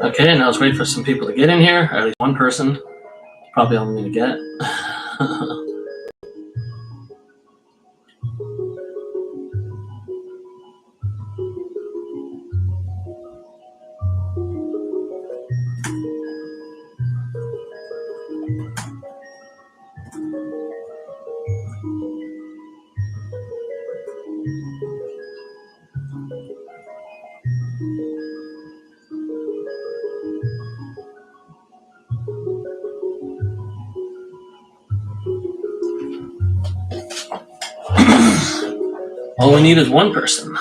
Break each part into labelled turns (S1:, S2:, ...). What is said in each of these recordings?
S1: Okay, now let's wait for some people to get in here. Or at least one person. Probably all I'm going to get. All we need is one person.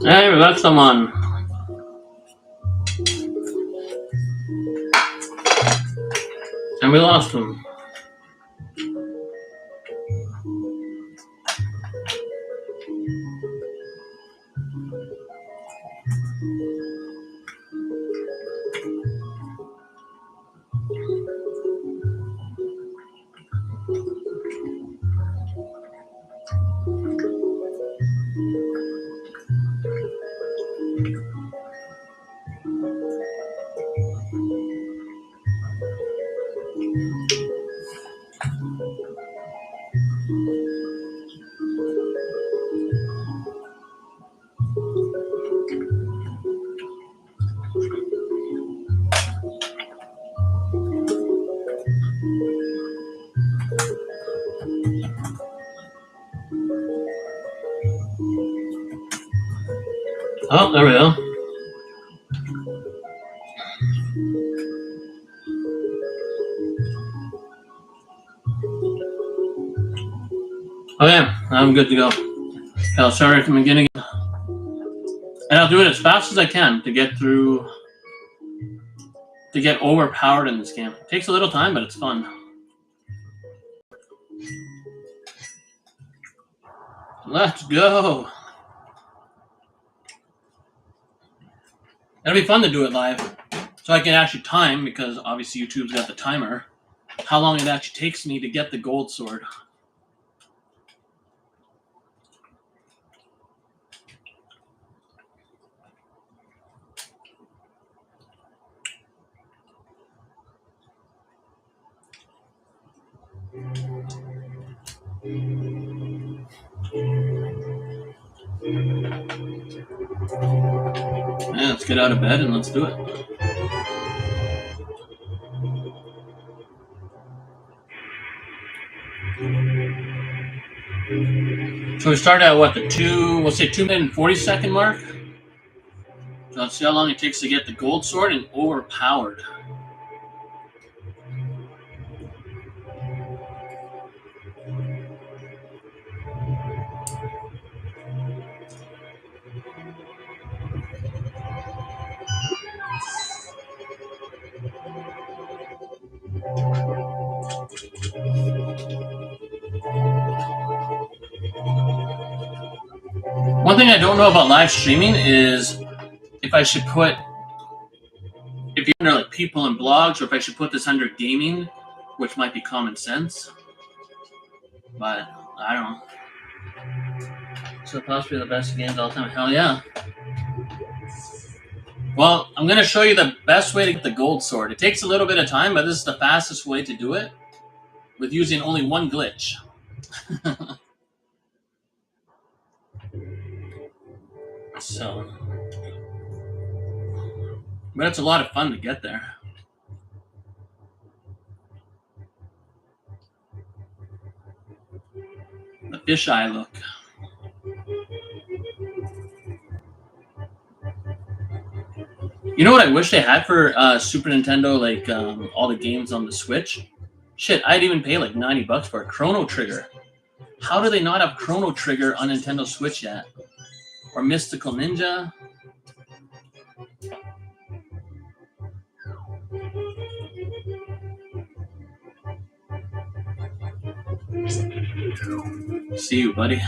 S1: Hey, we got someone. And we lost him. Oh, there we go. Okay, I'm good to go. I'll start at the beginning. And I'll do it as fast as I can to get through, to get overpowered in this game. It takes a little time, but it's fun. Let's go. It'll be fun to do it live. So I can actually time, because obviously YouTube's got the timer, how long it actually takes me to get the gold sword. Yeah, let's get out of bed and let's do it. So we start at what, we'll say 2 minute and 40-second mark. So let's see how long it takes to get the gold sword and overpowered. One thing I don't know about live streaming is if I should put, if you're under like people and blogs, or if I should put this under gaming, which might be common sense. But I don't know. So possibly the best games of all time. Hell yeah. Well, I'm going to show you the best way to get the gold sword. It takes a little bit of time, but this is the fastest way to do it with using only one glitch. So, but it's a lot of fun to get there. The fisheye look. You know what I wish they had for Super Nintendo, like all the games on the Switch? Shit, I'd even pay like $90 for a Chrono Trigger. How do they not have Chrono Trigger on Nintendo Switch yet? Or Mystical Ninja? See you, buddy.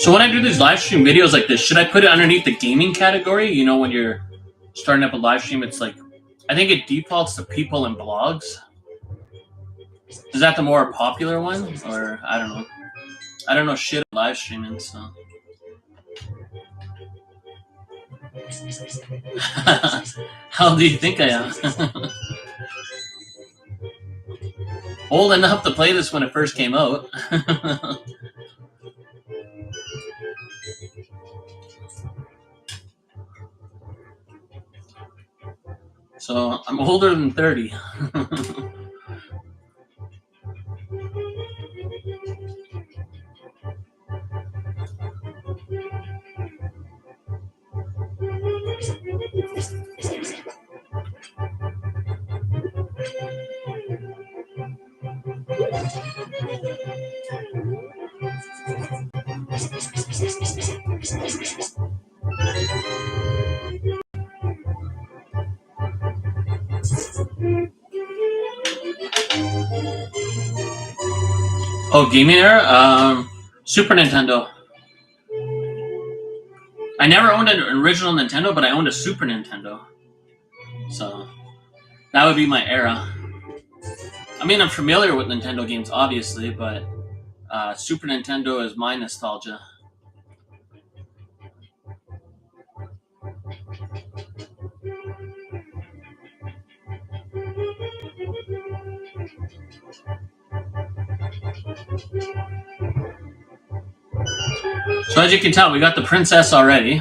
S1: So when I do these live stream videos like this, should I put it underneath the gaming category? You know, when you're starting up a live stream, it's like, I think it defaults to people and blogs. Is that the more popular one? Or I don't know. I don't know shit about live streaming, so. How old do you think I am? Old enough to play this when it first came out. So I'm older than 30. Oh, gaming era? Super Nintendo. I never owned an original Nintendo, but I owned a Super Nintendo. So that would be my era. I mean, I'm familiar with Nintendo games, obviously, but Super Nintendo is my nostalgia. So as you can tell, we got the princess already.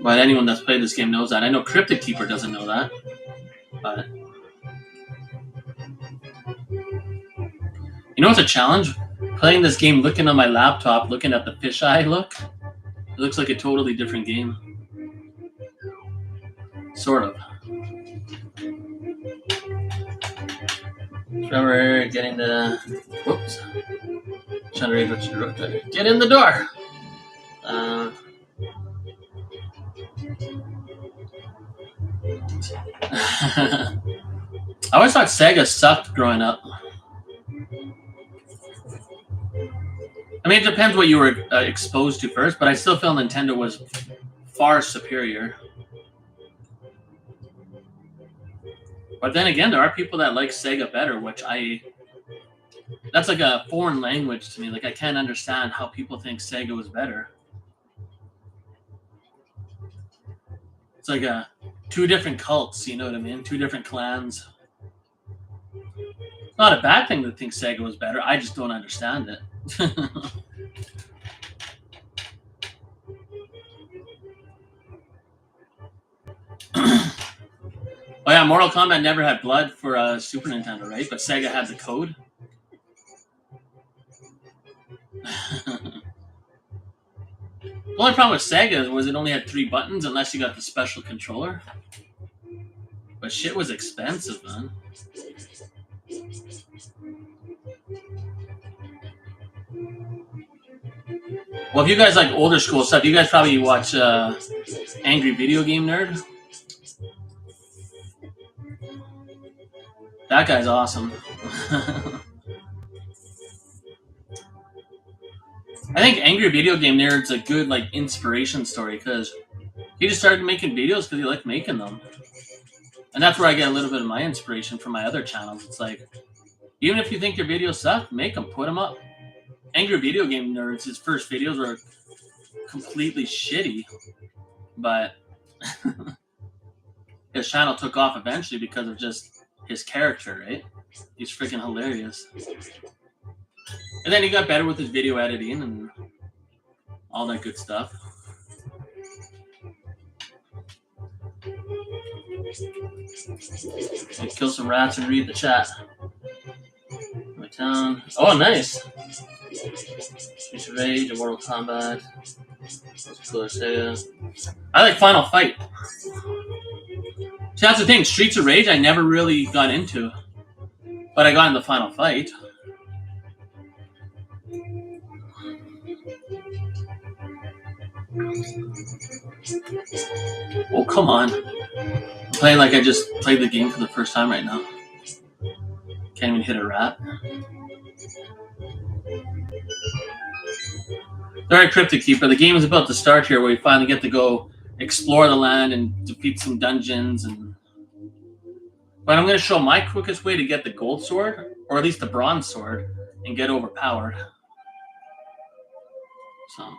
S1: But anyone that's played this game knows that. I know Cryptic Keeper doesn't know that. But you know what's a challenge? Playing this game looking on my laptop, looking at the fisheye look. It looks like a totally different game. Sort of. Remember getting the... Whoops. Trying to read what you wrote there. Get in the door! I always thought Sega sucked growing up. I mean, it depends what you were exposed to first, but I still feel Nintendo was far superior. But then again, there are people that like Sega better, which that's like a foreign language to me. Like, I can't understand how people think Sega was better. It's like two different cults, you know what I mean? Two different clans. It's not a bad thing to think Sega was better. I just don't understand it. Oh yeah, Mortal Kombat never had blood for Super Nintendo, right? But Sega had the code. The only problem with Sega was it only had 3 buttons unless you got the special controller. But shit was expensive, man. Well, if you guys like older school stuff, you guys probably watch Angry Video Game Nerd. That guy's awesome. I think Angry Video Game Nerd's a good like inspiration story because he just started making videos because he liked making them. And that's where I get a little bit of my inspiration from my other channels. It's like, even if you think your videos suck, make them, put them up. Angry Video Game Nerds, his first videos were completely shitty, but his channel took off eventually because of just his character, right? He's freaking hilarious. And then he got better with his video editing and all that good stuff. Let's kill some rats and read the chat. My town. Oh, nice. Streets of Rage and Mortal Kombat. What's cooler, Sega? I like Final Fight. See, that's the thing. Streets of Rage I never really got into. But I got into Final Fight. Oh, come on. I'm playing like I just played the game for the first time right now. Can't even hit a rat. Very Cryptic Keeper. The game is about to start here, where we finally get to go explore the land and defeat some dungeons. But I'm going to show my quickest way to get the gold sword, or at least the bronze sword, and get overpowered. So,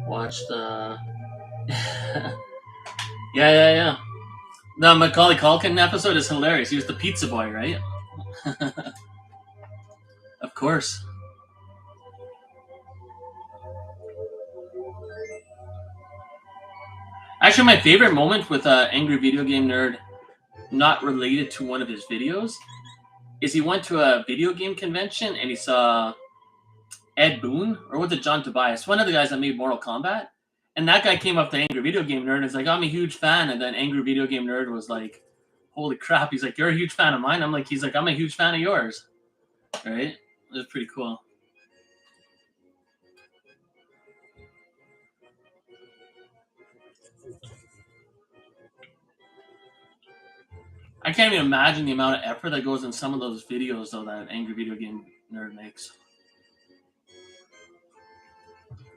S1: watch the. Yeah. The Macaulay Culkin episode is hilarious. He was the pizza boy, right? Of course. Actually, my favorite moment with Angry Video Game Nerd, not related to one of his videos, is he went to a video game convention and he saw Ed Boon, or was it John Tobias, one of the guys that made Mortal Kombat, and that guy came up to Angry Video Game Nerd and was like, I'm a huge fan, and then Angry Video Game Nerd was like, holy crap, he's like, you're a huge fan of mine? He's like, I'm a huge fan of yours. Right? It was pretty cool. I can't even imagine the amount of effort that goes in some of those videos, though, that Angry Video Game Nerd makes.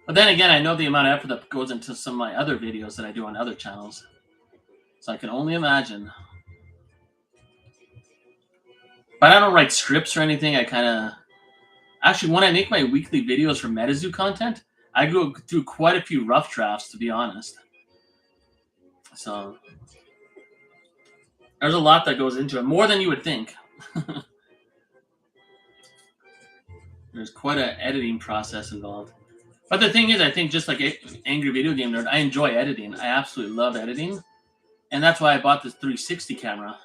S1: But then again, I know the amount of effort that goes into some of my other videos that I do on other channels. So I can only imagine. But I don't write scripts or anything. I kind of... Actually, when I make my weekly videos for MetaZoo content, I go through quite a few rough drafts, to be honest. So... there's a lot that goes into it, more than you would think. There's quite an editing process involved. But the thing is, I think just like Angry Video Game Nerd, I enjoy editing. I absolutely love editing. And that's why I bought this 360 camera.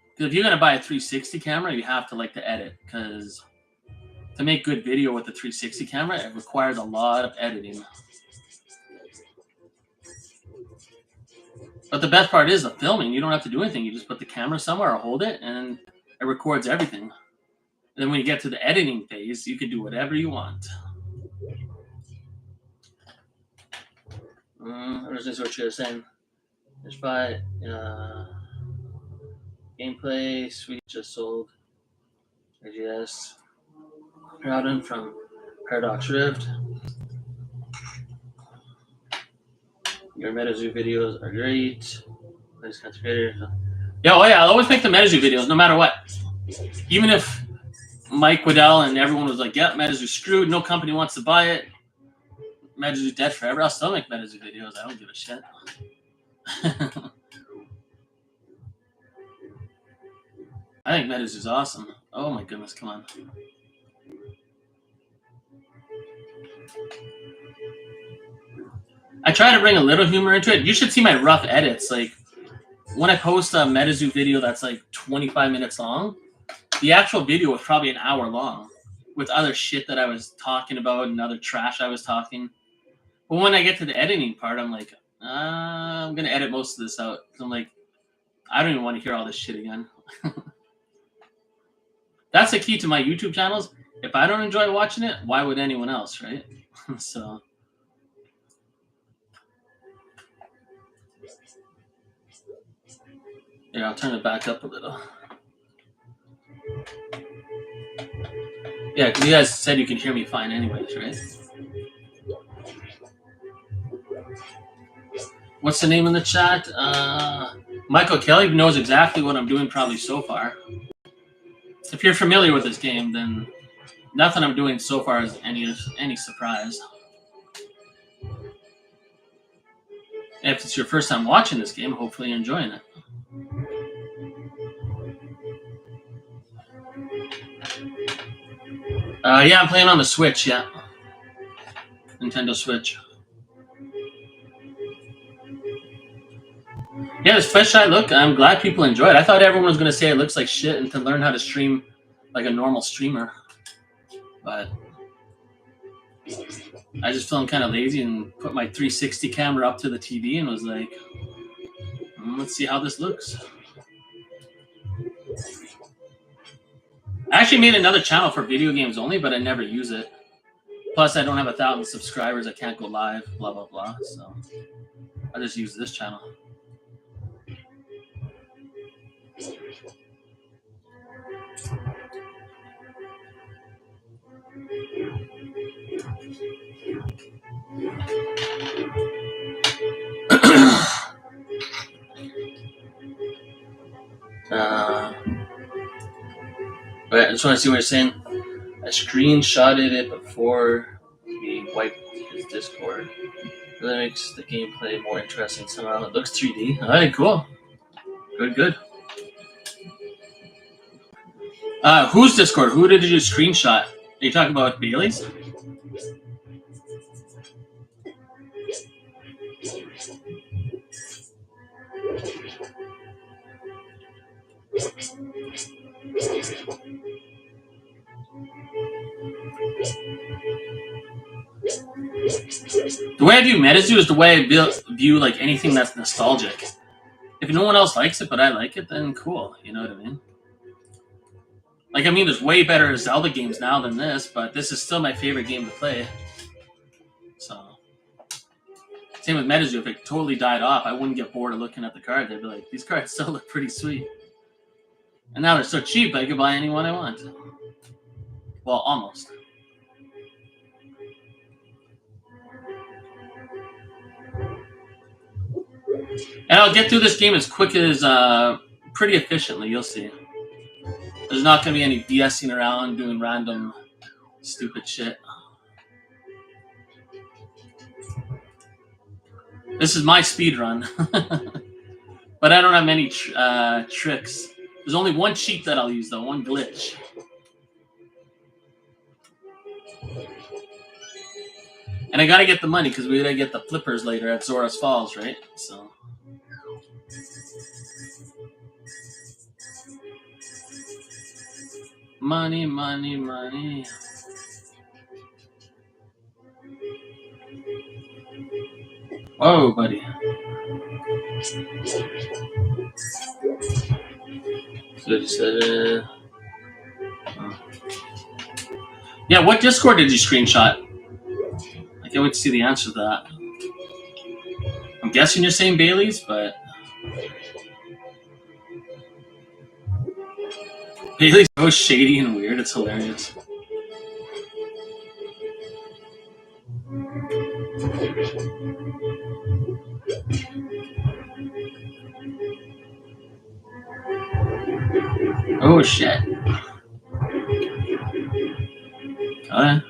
S1: Because if you're going to buy a 360 camera, you have to like to edit. Because to make good video with the 360 camera, it requires a lot of editing. But the best part is the filming. You don't have to do anything. You just put the camera somewhere or hold it, and it records everything. And then when you get to the editing phase, you can do whatever you want. Or is this what you're saying? Just buy gameplay. Sweet just sold. Yes. Crowden from Paradox Rift. Your MetaZoo videos are great. Yeah, I'll always make the MetaZoo videos, no matter what. Even if Mike Waddell and everyone was like, yeah, MetaZoo's screwed, no company wants to buy it, MetaZoo's dead forever, I'll still make MetaZoo videos. I don't give a shit. I think MetaZoo's awesome. Oh my goodness, come on. I try to bring a little humor into it. You should see my rough edits. Like, when I post a MetaZoo video that's like 25 minutes long, the actual video was probably an hour long with other shit that I was talking about and other trash I was talking. But when I get to the editing part, I'm like, I'm going to edit most of this out. I'm like, I don't even want to hear all this shit again. That's the key to my YouTube channels. If I don't enjoy watching it, why would anyone else, right? So... yeah, I'll turn it back up a little. Yeah, because you guys said you can hear me fine anyways, right? What's the name in the chat? Michael Kelly knows exactly what I'm doing probably so far. If you're familiar with this game, then nothing I'm doing so far is any surprise. If it's your first time watching this game, hopefully you're enjoying it. Yeah, I'm playing on the Switch, yeah. Nintendo Switch. Yeah, this fisheye look, I'm glad people enjoy it. I thought everyone was going to say it looks like shit and to learn how to stream like a normal streamer. But I just feeling kind of lazy and put my 360 camera up to the TV and was like, let's see how this looks. I actually made another channel for video games only, but I never use it. Plus, I don't have 1,000 subscribers. I can't go live, blah, blah, blah. So I just use this channel. just want to see what you're saying. I screenshotted it before he wiped his Discord. That makes the gameplay more interesting somehow. It looks 3D. Alright, cool. Good. Whose Discord? Who did you screenshot? Are you talking about Bailey's? The way I view Metazu is the way I view like anything that's nostalgic. If no one else likes it, but I like it, then cool. You know what I mean? Like, I mean, there's way better Zelda games now than this, but this is still my favorite game to play. So, same with Metazu. If it totally died off, I wouldn't get bored of looking at the card. They'd be like, these cards still look pretty sweet. And now they're so cheap, I can buy any one I want. Well, almost. And I'll get through this game as quick as, pretty efficiently, you'll see. There's not going to be any BSing around, doing random stupid shit. This is my speed run. But I don't have many tricks. There's only one cheat that I'll use, though, one glitch. And I gotta get the money, because we gotta get the flippers later at Zora's Falls, right? So... Money. Whoa, buddy. Yeah, what Discord did you screenshot? I can't wait to see the answer to that. I'm guessing you're saying Bailey's, but... Bailey's so shady and weird, it's hilarious. Oh shit. Alright.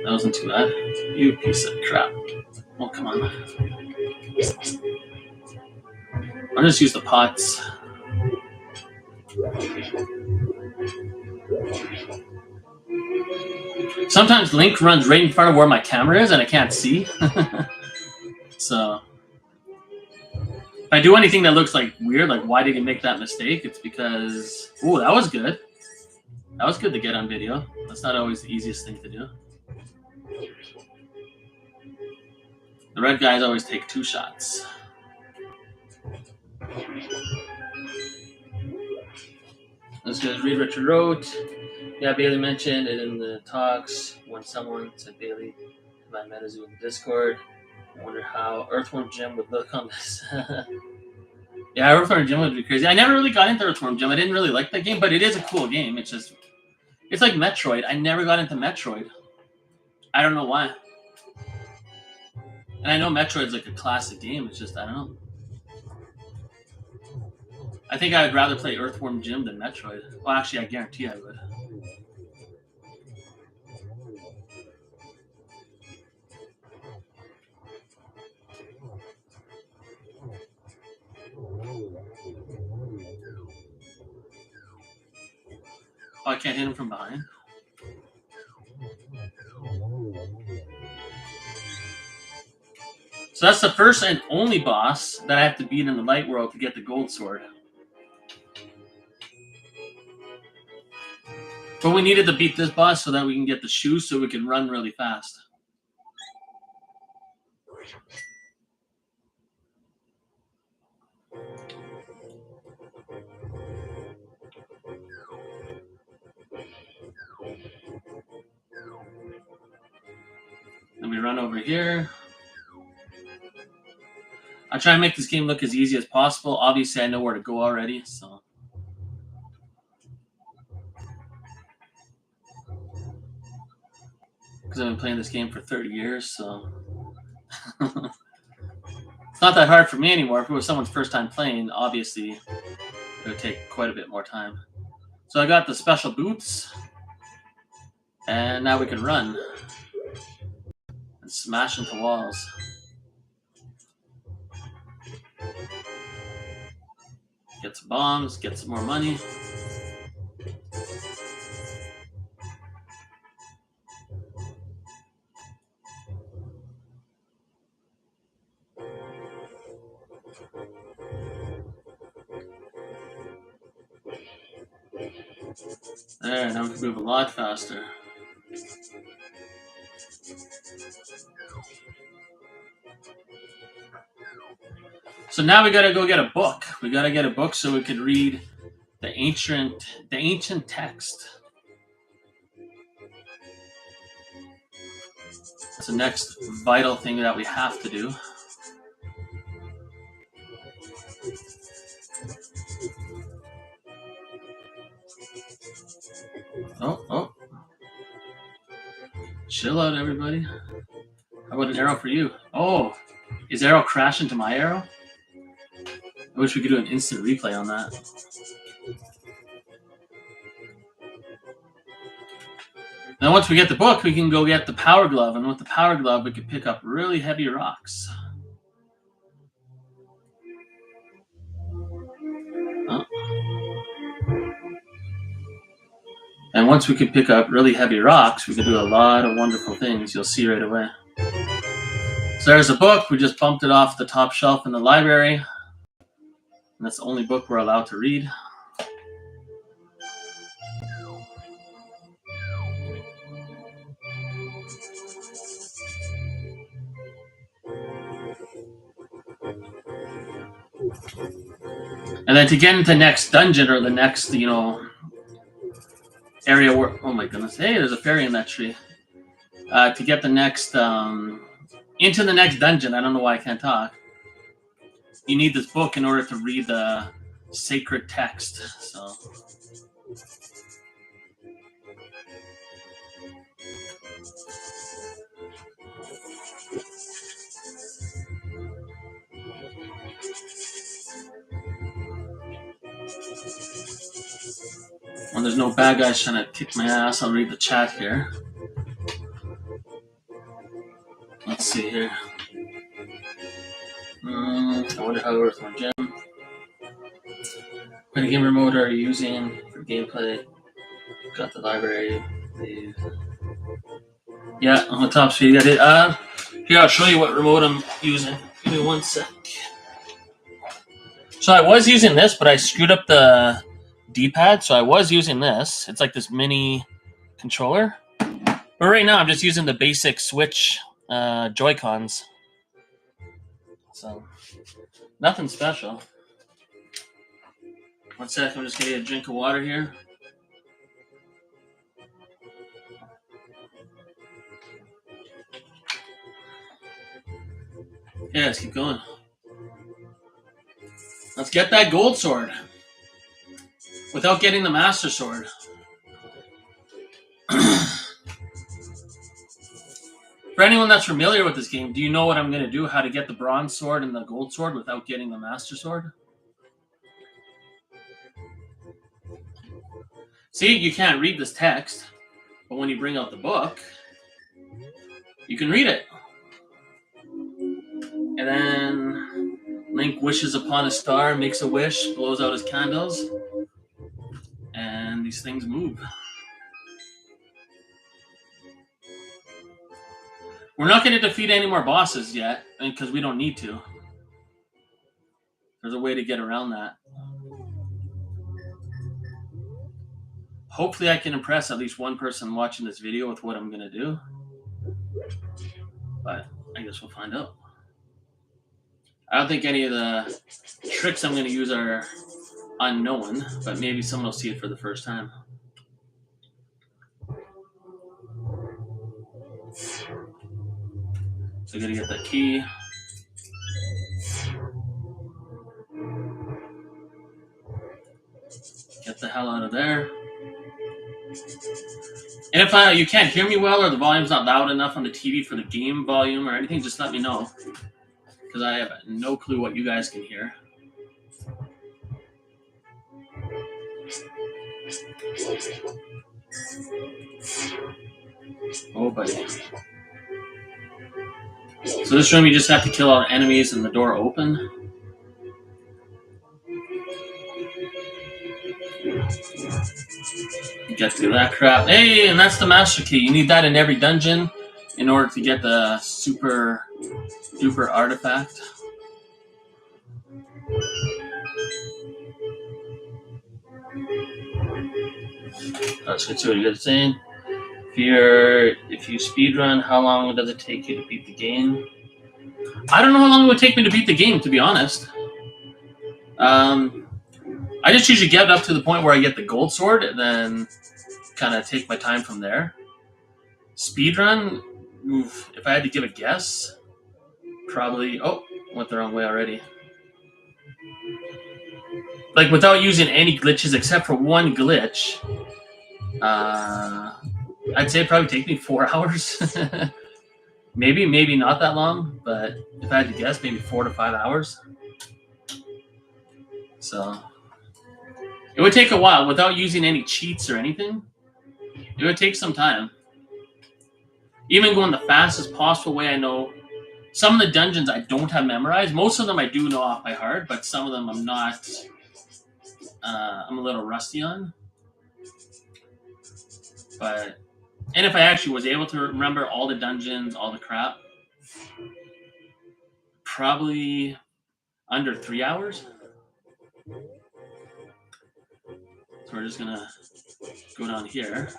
S1: That wasn't too bad. You piece of crap. Oh, come on. I'll just use the pots. Sometimes Link runs right in front of where my camera is and I can't see. So... if I do anything that looks like weird, like why did he make that mistake? It's because... Ooh, that was good. That was good to get on video. That's not always the easiest thing to do. The red guys always take 2 shots. Let's just read what you wrote. Yeah, Bailey mentioned it in the talks when someone said Bailey about Metazu in the Discord. I wonder how Earthworm Jim would look on this. Yeah, Earthworm Jim would be crazy. I never really got into Earthworm Jim. I didn't really like that game, but it is a cool game. It's just... it's like Metroid. I never got into Metroid. I don't know why. And I know Metroid's like a classic game. It's just, I don't know. I think I would rather play Earthworm Jim than Metroid. Well, actually, I guarantee I would. Oh, I can't hit him from behind? So that's the first and only boss that I have to beat in the light world to get the gold sword. But we needed to beat this boss so that we can get the shoes so we can run really fast. Then we run over here. I try and make this game look as easy as possible. Obviously, I know where to go already, so... because I've been playing this game for 30 years, so... it's not that hard for me anymore. If it was someone's first time playing, obviously, it would take quite a bit more time. So I got the special boots, and now we can run and smash into walls. Get some bombs, get some more money. There, now we can move a lot faster. So now we gotta go get a book. We gotta get a book so we could read the ancient text. That's the next vital thing that we have to do. Oh. Chill out, everybody. How about an arrow for you? Oh, is arrow crash into my arrow? I wish we could do an instant replay on that. Then once we get the book, we can go get the power glove, and with the power glove, we can pick up really heavy rocks. Oh. And once we can pick up really heavy rocks, we can do a lot of wonderful things. You'll see right away. So there's a book. We just bumped it off the top shelf in the library. And that's the only book we're allowed to read. And then to get into the next dungeon or the next, area where, oh my goodness, hey, there's a fairy in that tree. To get the next, into the next dungeon, I don't know why I can't talk. You need this book in order to read the sacred text. So. When there's no bad guys trying to kick my ass, I'll read the chat here. Let's see here. I wonder how it works on gym. What game remote are you using for gameplay? Got the library. Yeah, on the top speed. Got it. Here, I'll show you what remote I'm using. Give me 1 sec. So I was using this, but I screwed up the D-pad, so I was using this. It's like this mini controller. But right now, I'm just using the basic Switch Joy-Cons. So, nothing special. 1 sec, I'm just going to get a drink of water here. Yeah, let's keep going. Let's get that gold sword. Without getting the master sword. For anyone that's familiar with this game, do you know what I'm going to do? How to get the bronze sword and the gold sword without getting the master sword? See, you can't read this text, but when you bring out the book, you can read it. And then Link wishes upon a star, makes a wish, blows out his candles, and these things move. We're not going to defeat any more bosses yet, because we don't need to. There's a way to get around that. Hopefully I can impress at least one person watching this video with what I'm going to do. But I guess we'll find out. I don't think any of the tricks I'm going to use are unknown, but maybe someone will see it for the first time. So I got to get that key. Get the hell out of there. And if you can't hear me well or the volume's not loud enough on the TV for the game volume or anything, just let me know. Because I have no clue what you guys can hear. Oh, buddy. So this room, you just have to kill all enemies and the door open. You get through that crap. Hey, and that's the master key. You need that in every dungeon in order to get the super duper artifact. Let's get to what you're saying. If you speedrun, how long does it take you to beat the game? I don't know how long it would take me to beat the game, to be honest. I just usually get up to the point where I get the gold sword, and then kind of take my time from there. Speedrun, if I had to give a guess, probably... Oh, went the wrong way already. Like, without using any glitches except for one glitch, I'd say it'd probably take me 4 hours. maybe not that long, but if I had to guess, maybe 4 to 5 hours. So it would take a while without using any cheats or anything. It would take some time. Even going the fastest possible way, I know some of the dungeons I don't have memorized. Most of them I do know off by heart, but some of them I'm not. I'm a little rusty on. And if I actually was able to remember all the dungeons, all the crap, probably under 3 hours. So we're just gonna go down here.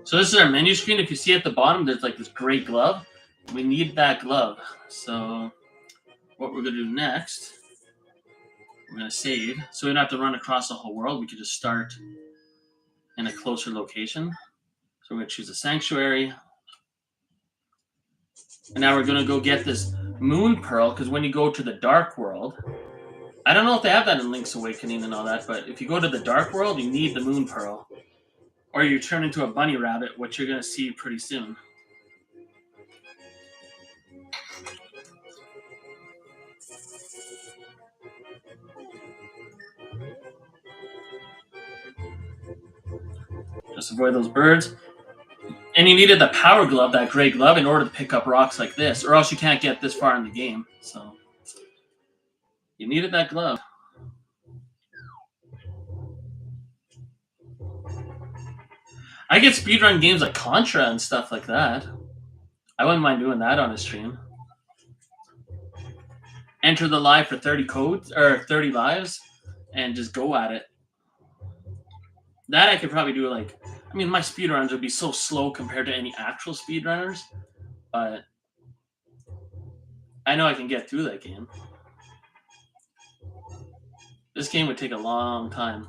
S1: So this is our menu screen. If you see at the bottom, there's like this gray glove. We need that glove. So what we're gonna do next, we're gonna save. So we don't have to run across the whole world. We can just start in a closer location. So we're gonna choose a sanctuary. And now we're gonna go get this moon pearl, because when you go to the dark world, I don't know if they have that in Link's Awakening and all that, but if you go to the dark world, you need the moon pearl. Or you turn into a bunny rabbit, which you're going to see pretty soon. Just avoid those birds. And you needed the power glove, that gray glove, in order to pick up rocks like this, or else you can't get this far in the game. So you needed that glove. I get speedrun games like Contra and stuff like that. I wouldn't mind doing that on a stream. Enter the live for 30 codes or 30 lives and just go at it. That I could probably do. Like, I mean, my speedruns would be so slow compared to any actual speedrunners, but I know I can get through that game. This game would take a long time,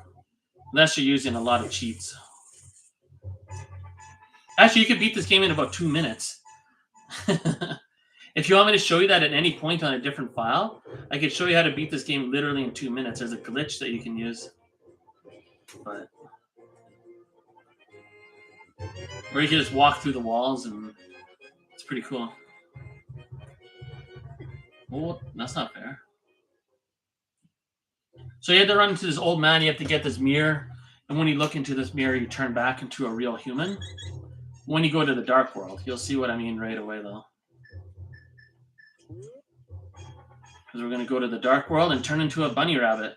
S1: unless you're using a lot of cheats. Actually, you could beat this game in about 2 minutes. If you want me to show you that at any point on a different file, I could show you how to beat this game literally in 2 minutes. There's a glitch that you can use. But or you can just walk through the walls, and it's pretty cool. Well, that's not fair. So you have to run into this old man. You have to get this mirror. And when you look into this mirror, you turn back into a real human. When you go to the dark world, you'll see what I mean right away, though. Because we're going to go to the dark world and turn into a bunny rabbit.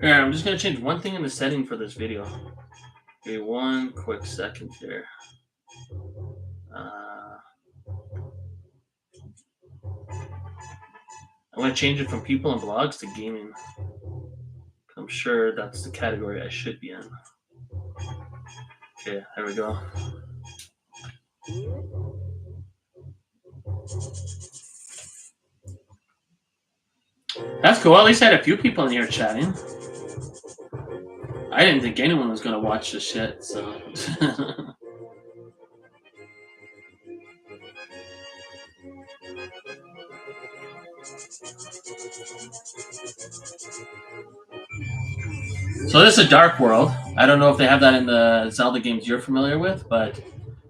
S1: Here, I'm just going to change one thing in the setting for this video. Okay, one quick second here. I'm going to change it from people and blogs to gaming. I'm sure that's the category I should be in. Okay, there we go. That's cool. At least I had a few people in here chatting. I didn't think anyone was going to watch this shit, so... So this is a dark world. I don't know if they have that in the Zelda games you're familiar with, but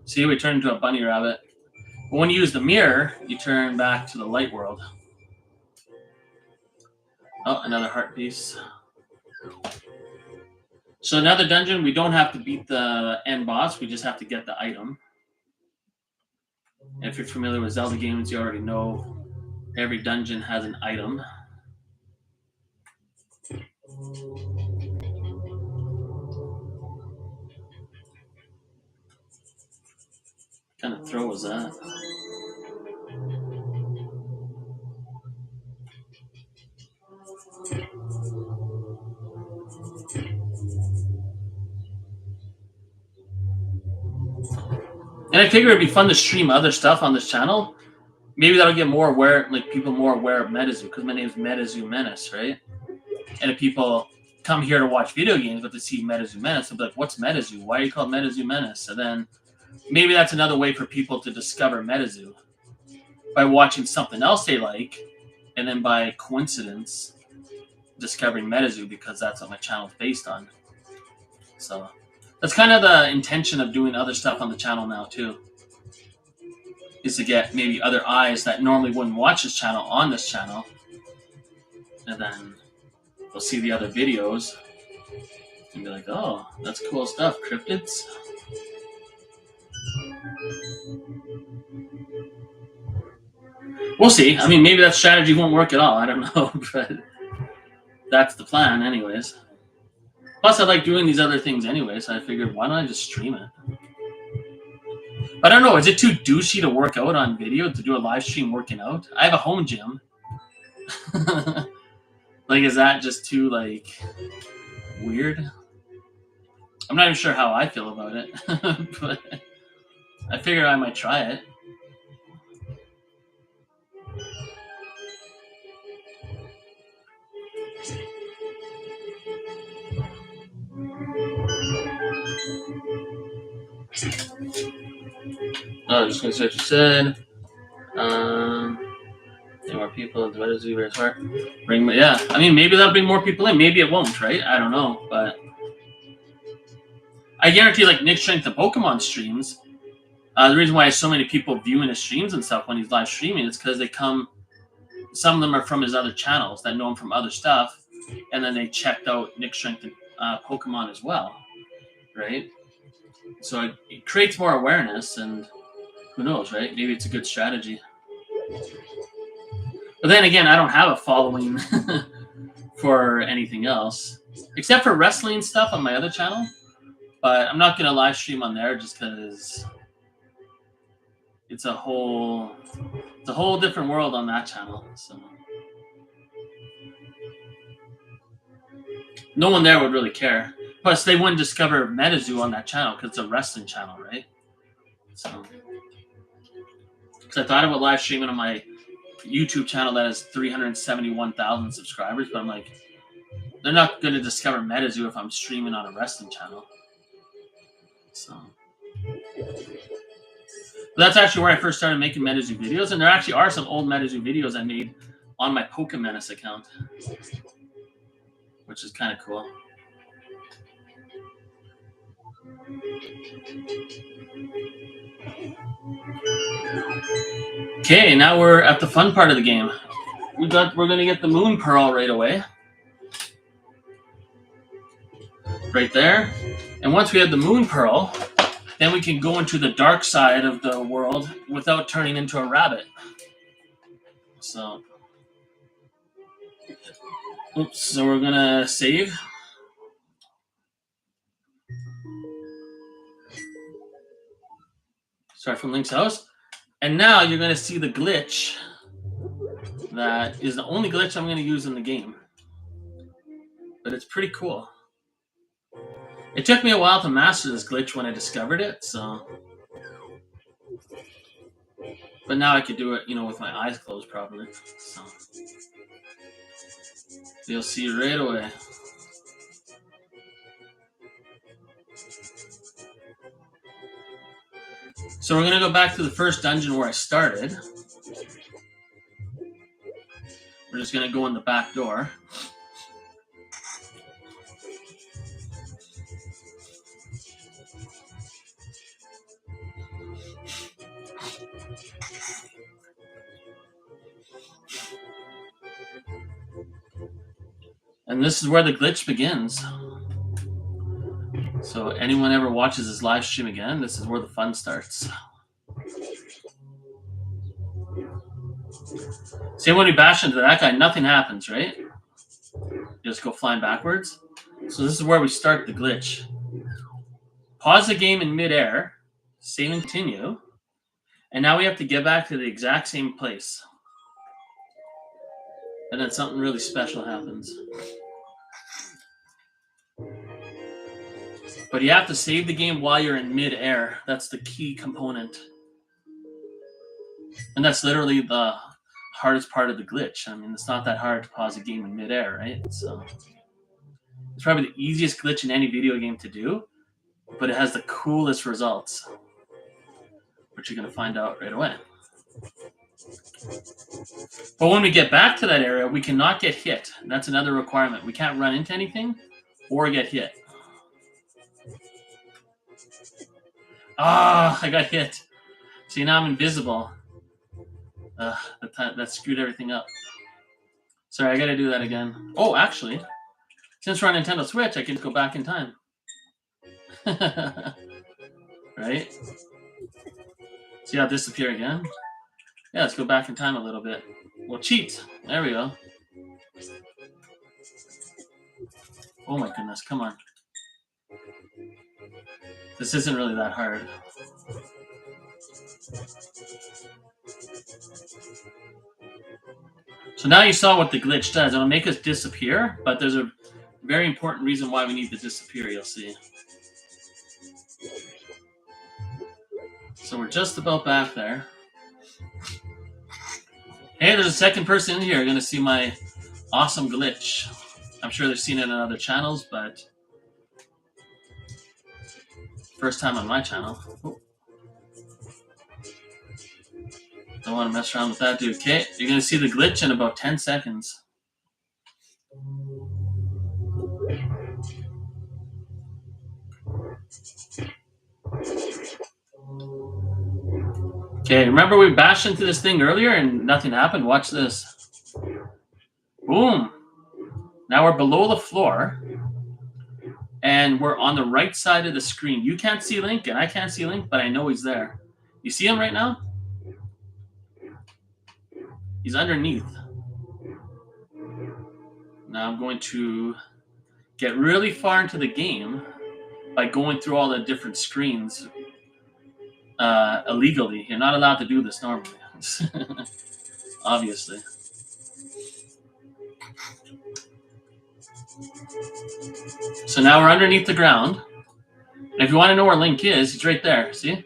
S1: see, we turn into a bunny rabbit. But when you use the mirror, you turn back to the light world. Oh, another heart piece. So another dungeon, we don't have to beat the end boss, we just have to get the item. And if you're familiar with Zelda games, you already know every dungeon has an item. What kind of throw was that? And I figure it'd be fun to stream other stuff on this channel. Maybe that'll get more aware, like people more aware of MetaZoo, because my name's MetaZoo Menace, right? And if people come here to watch video games, but they see MetaZoo Menace, they'll be like, "What's MetaZoo? Why are you called MetaZoo Menace?" So then maybe that's another way for people to discover MetaZoo by watching something else they like, and then by coincidence discovering MetaZoo because that's what my channel is based on. So that's kind of the intention of doing other stuff on the channel now too, is to get maybe other eyes that normally wouldn't watch this channel on this channel, and then they'll see the other videos and be like, "Oh, that's cool stuff, cryptids." We'll see. I mean, maybe that strategy won't work at all. I don't know, but that's the plan anyways. Plus, I like doing these other things anyway, so I figured, why don't I just stream it? But I don't know, is it too douchey to work out on video, to do a live stream working out? I have a home gym. Like, is that just too, like, weird? I'm not even sure how I feel about it, but I figured I might try it. Oh, just gonna see what you said. More people into MetaZoo very smart. Yeah, I mean, maybe that'll bring more people in. Maybe it won't, right? I don't know, but I guarantee, like Nick Strength the Pokemon streams, the reason why so many people viewing his streams and stuff when he's live streaming is because they come. Some of them are from his other channels that know him from other stuff, and then they checked out Nick Strength and Pokemon as well, right? So it creates more awareness, and who knows, right? Maybe it's a good strategy. But then again, I don't have a following for anything else, except for wrestling stuff on my other channel. But I'm not going to live stream on there just because it's a whole different world on that channel. So no one there would really care. Plus, they wouldn't discover MetaZoo on that channel because it's a wrestling channel, right? So, because I thought about live streaming on my YouTube channel that has 371,000 subscribers, but I'm like, they're not going to discover MetaZoo if I'm streaming on a wrestling channel. So that's actually where I first started making MetaZoo videos, and there actually are some old MetaZoo videos I made on my Pokemenace account, which is kind of cool. Okay, now we're at the fun part of the game. We're going to get the Moon Pearl right away. Right there. And once we have the Moon Pearl, then we can go into the dark side of the world without turning into a rabbit. So, oops, so we're going to save. Start from Link's house. And now you're going to see the glitch that is the only glitch I'm going to use in the game. But it's pretty cool. It took me a while to master this glitch when I discovered it, so. But now I could do it, with my eyes closed properly. So you'll see right away. So we're going to go back to the first dungeon where I started. We're just going to go in the back door. And this is where the glitch begins. So anyone ever watches his live stream again, this is where the fun starts. See, when we bash into that guy, nothing happens, right? You just go flying backwards. So this is where we start the glitch. Pause the game in midair, save and continue, and now we have to get back to the exact same place. And then something really special happens. But you have to save the game while you're in midair. That's the key component. And that's literally the hardest part of the glitch. I mean, it's not that hard to pause a game in midair, right? So it's probably the easiest glitch in any video game to do, but it has the coolest results, which you're going to find out right away. But when we get back to that area, we cannot get hit. That's another requirement. We can't run into anything or get hit. Ah, I got hit. See, now I'm invisible. That screwed everything up. Sorry, I got to do that again. Oh, actually, since we're on Nintendo Switch, I can go back in time. Right? See how I disappear again? Yeah, let's go back in time a little bit. We'll cheat. There we go. Oh my goodness, come on. This isn't really that hard. So now you saw what the glitch does. It'll make us disappear, but there's a very important reason why we need to disappear, you'll see. So we're just about back there. Hey, there's a second person in here going to see my awesome glitch. I'm sure they've seen it on other channels, but first time on my channel. Oh. Don't want to mess around with that, dude. Okay, you're going to see the glitch in about 10 seconds. Okay, remember we bashed into this thing earlier and nothing happened? Watch this. Boom. Now we're below the floor and we're on the right side of the screen. You can't see Link and I can't see Link, but I know he's there. You see him right now? He's underneath. Now I'm going to get really far into the game by going through all the different screens illegally. You're not allowed to do this normally. Obviously. So now we're underneath the ground. And if you want to know where Link is, he's right there. See?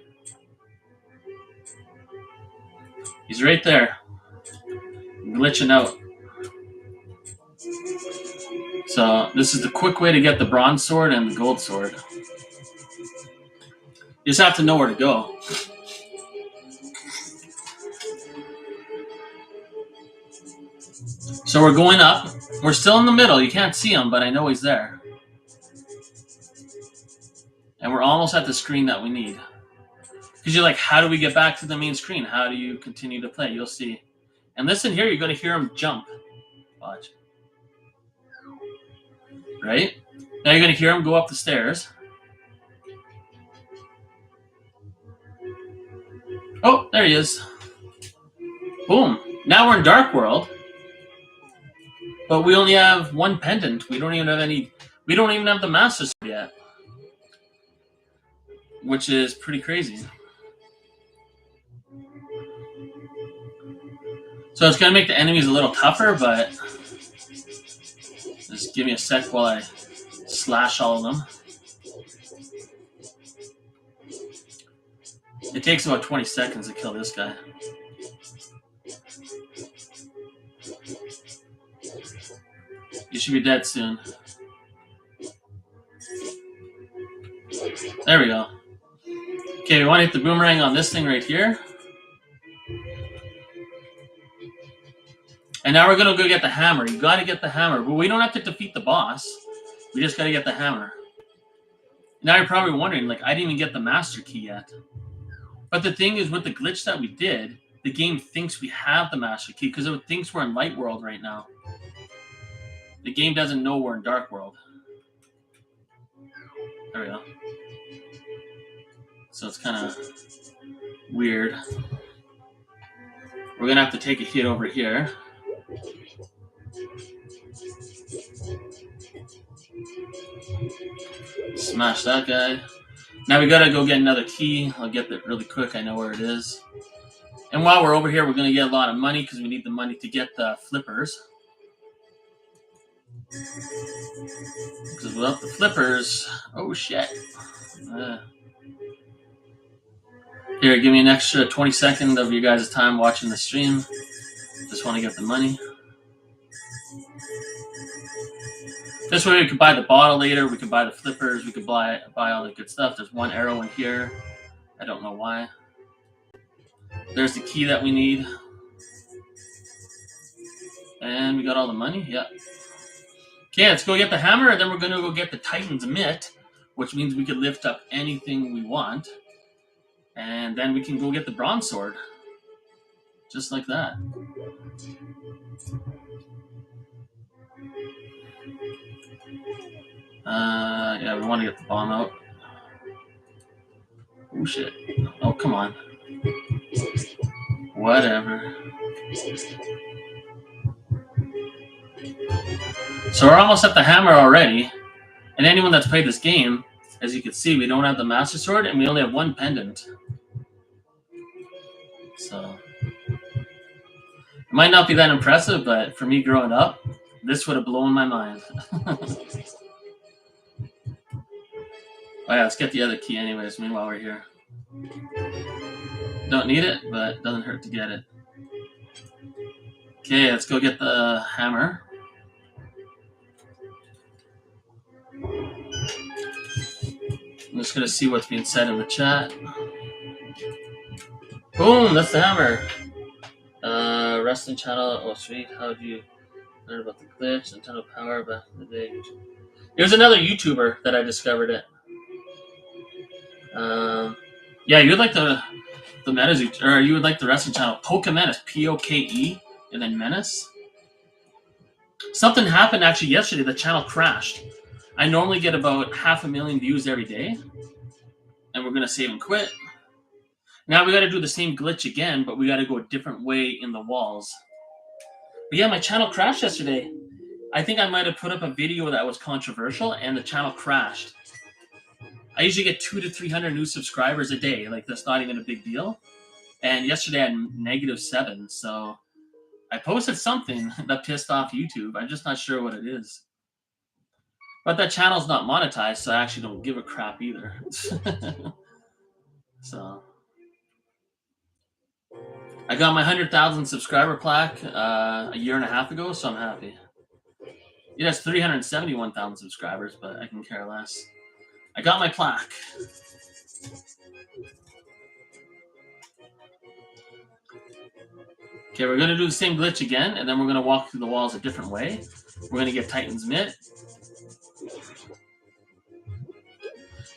S1: He's right there. Glitching out. So this is the quick way to get the bronze sword and the gold sword. You just have to know where to go. So we're going up. We're still in the middle. You can't see him, but I know he's there. And we're almost at the screen that we need. Because you're like, how do we get back to the main screen? How do you continue to play? You'll see. And listen here, you're going to hear him jump. Watch. Right? Now you're going to hear him go up the stairs. Oh, there he is. Boom. Now we're in Dark World. But we only have one pendant. We don't even have any... We don't even have the Master Sword yet. Which is pretty crazy. So it's going to make the enemies a little tougher, but... Just give me a sec while I slash all of them. It takes about 20 seconds to kill this guy. You should be dead soon. There we go. Okay, we want to hit the boomerang on this thing right here. And now we're going to go get the hammer. You got to get the hammer. But we don't have to defeat the boss. We just got to get the hammer. Now you're probably wondering, like, I didn't even get the master key yet. But the thing is, with the glitch that we did, the game thinks we have the master key because it thinks we're in Light World right now. The game doesn't know we're in Dark World. There we go. So it's kind of weird. We're gonna have to take a hit over here. Smash that guy. Now we gotta go get another key. I'll get that really quick. I know where it is. And while we're over here, we're gonna get a lot of money because we need the money to get the flippers. Because without the flippers, oh shit. Here, give me an extra 20 seconds of your guys' time watching the stream. Just want to get the money. This way we could buy the bottle later, we could buy the flippers, we could buy all the good stuff. There's one arrow in here. I don't know why. There's the key that we need. And we got all the money, yeah. Okay, let's go get the hammer, and then we're going to go get the Titan's Mitt, which means we could lift up anything we want. And then we can go get the bronze sword. Just like that. Yeah, we want to get the bomb out. Oh, shit. Oh, come on. Whatever. So we're almost at the hammer already. And anyone that's played this game, as you can see, we don't have the Master Sword, and we only have one pendant. So it might not be that impressive, but for me growing up, this would have blown my mind. Oh yeah, let's get the other key anyways, meanwhile we're here. Don't need it, but it doesn't hurt to get it. Okay, let's go get the hammer. I'm just going to see what's being said in the chat. Boom, that's the hammer. Wrestling channel, oh sweet, how did you learn about the glitch, Nintendo Power back in the day? There's another YouTuber that I discovered it. Yeah, you would like the Menace, or you would like the wrestling channel. Pokemenace, P-O-K-E, and then Menace. Something happened actually yesterday. The channel crashed. I normally get about 500,000 views every day, and we're gonna save and quit. Now we got to do the same glitch again, but we got to go a different way in the walls. But yeah, my channel crashed yesterday. I think I might have put up a video that was controversial, and the channel crashed. I usually get 200 to 300 new subscribers a day. Like, that's not even a big deal. And yesterday I had -7, so I posted something that pissed off YouTube. I'm just not sure what it is. But that channel's not monetized, so I actually don't give a crap either. So I got my 100,000 subscriber plaque a year and a half ago, so I'm happy. It has 371,000 subscribers, but I can care less. I got my plaque. Okay, we're going to do the same glitch again, and then we're going to walk through the walls a different way. We're going to get Titan's Mitt.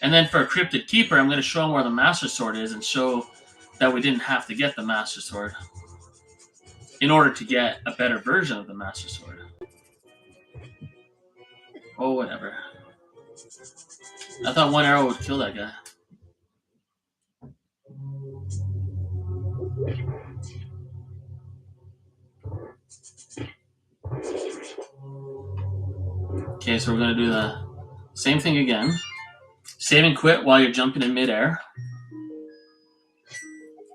S1: And then for a Cryptid Keeper, I'm going to show them where the Master Sword is and show that we didn't have to get the Master Sword in order to get a better version of the Master Sword. Oh, whatever. I thought one arrow would kill that guy. Okay, so we're going to do the same thing again. Save and quit while you're jumping in midair.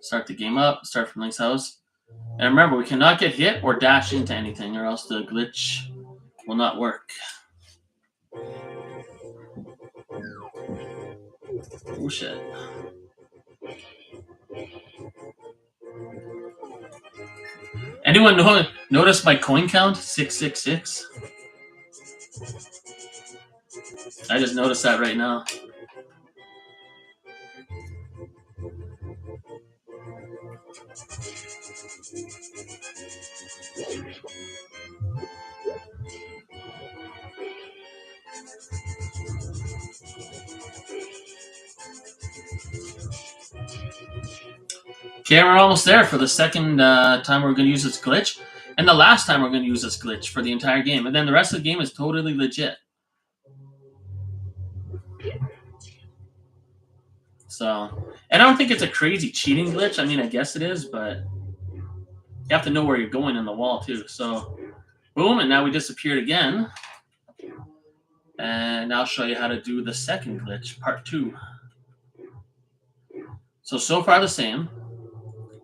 S1: Start the game up. Start from Link's house. And remember, we cannot get hit or dash into anything, or else the glitch will not work. Oh, shit. Anyone notice my coin count? 666. I just noticed that right now. Okay, we're almost there for the second time we're going to use this glitch. And the last time we're going to use this glitch for the entire game. And then the rest of the game is totally legit. So, and I don't think it's a crazy cheating glitch. I mean, I guess it is, but you have to know where you're going in the wall too. So, boom, and now we disappeared again. And I'll show you how to do the second glitch, part 2. So far the same.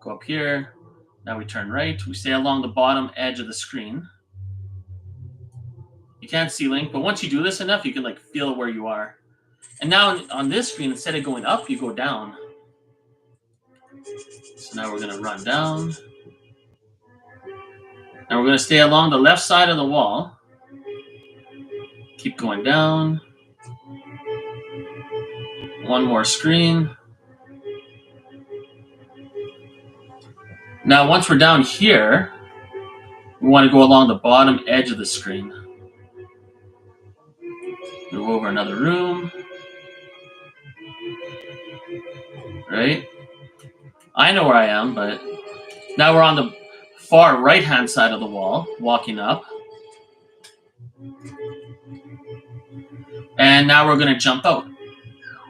S1: Go up here. Now we turn right. We stay along the bottom edge of the screen. You can't see Link, but once you do this enough, you can like feel where you are. And now on this screen, instead of going up, you go down. So now we're going to run down. Now we're going to stay along the left side of the wall. Keep going down. One more screen. Now once we're down here, we want to go along the bottom edge of the screen. Move over another room. Right? I know where I am, but now we're on the far right-hand side of the wall, walking up. And now we're going to jump out.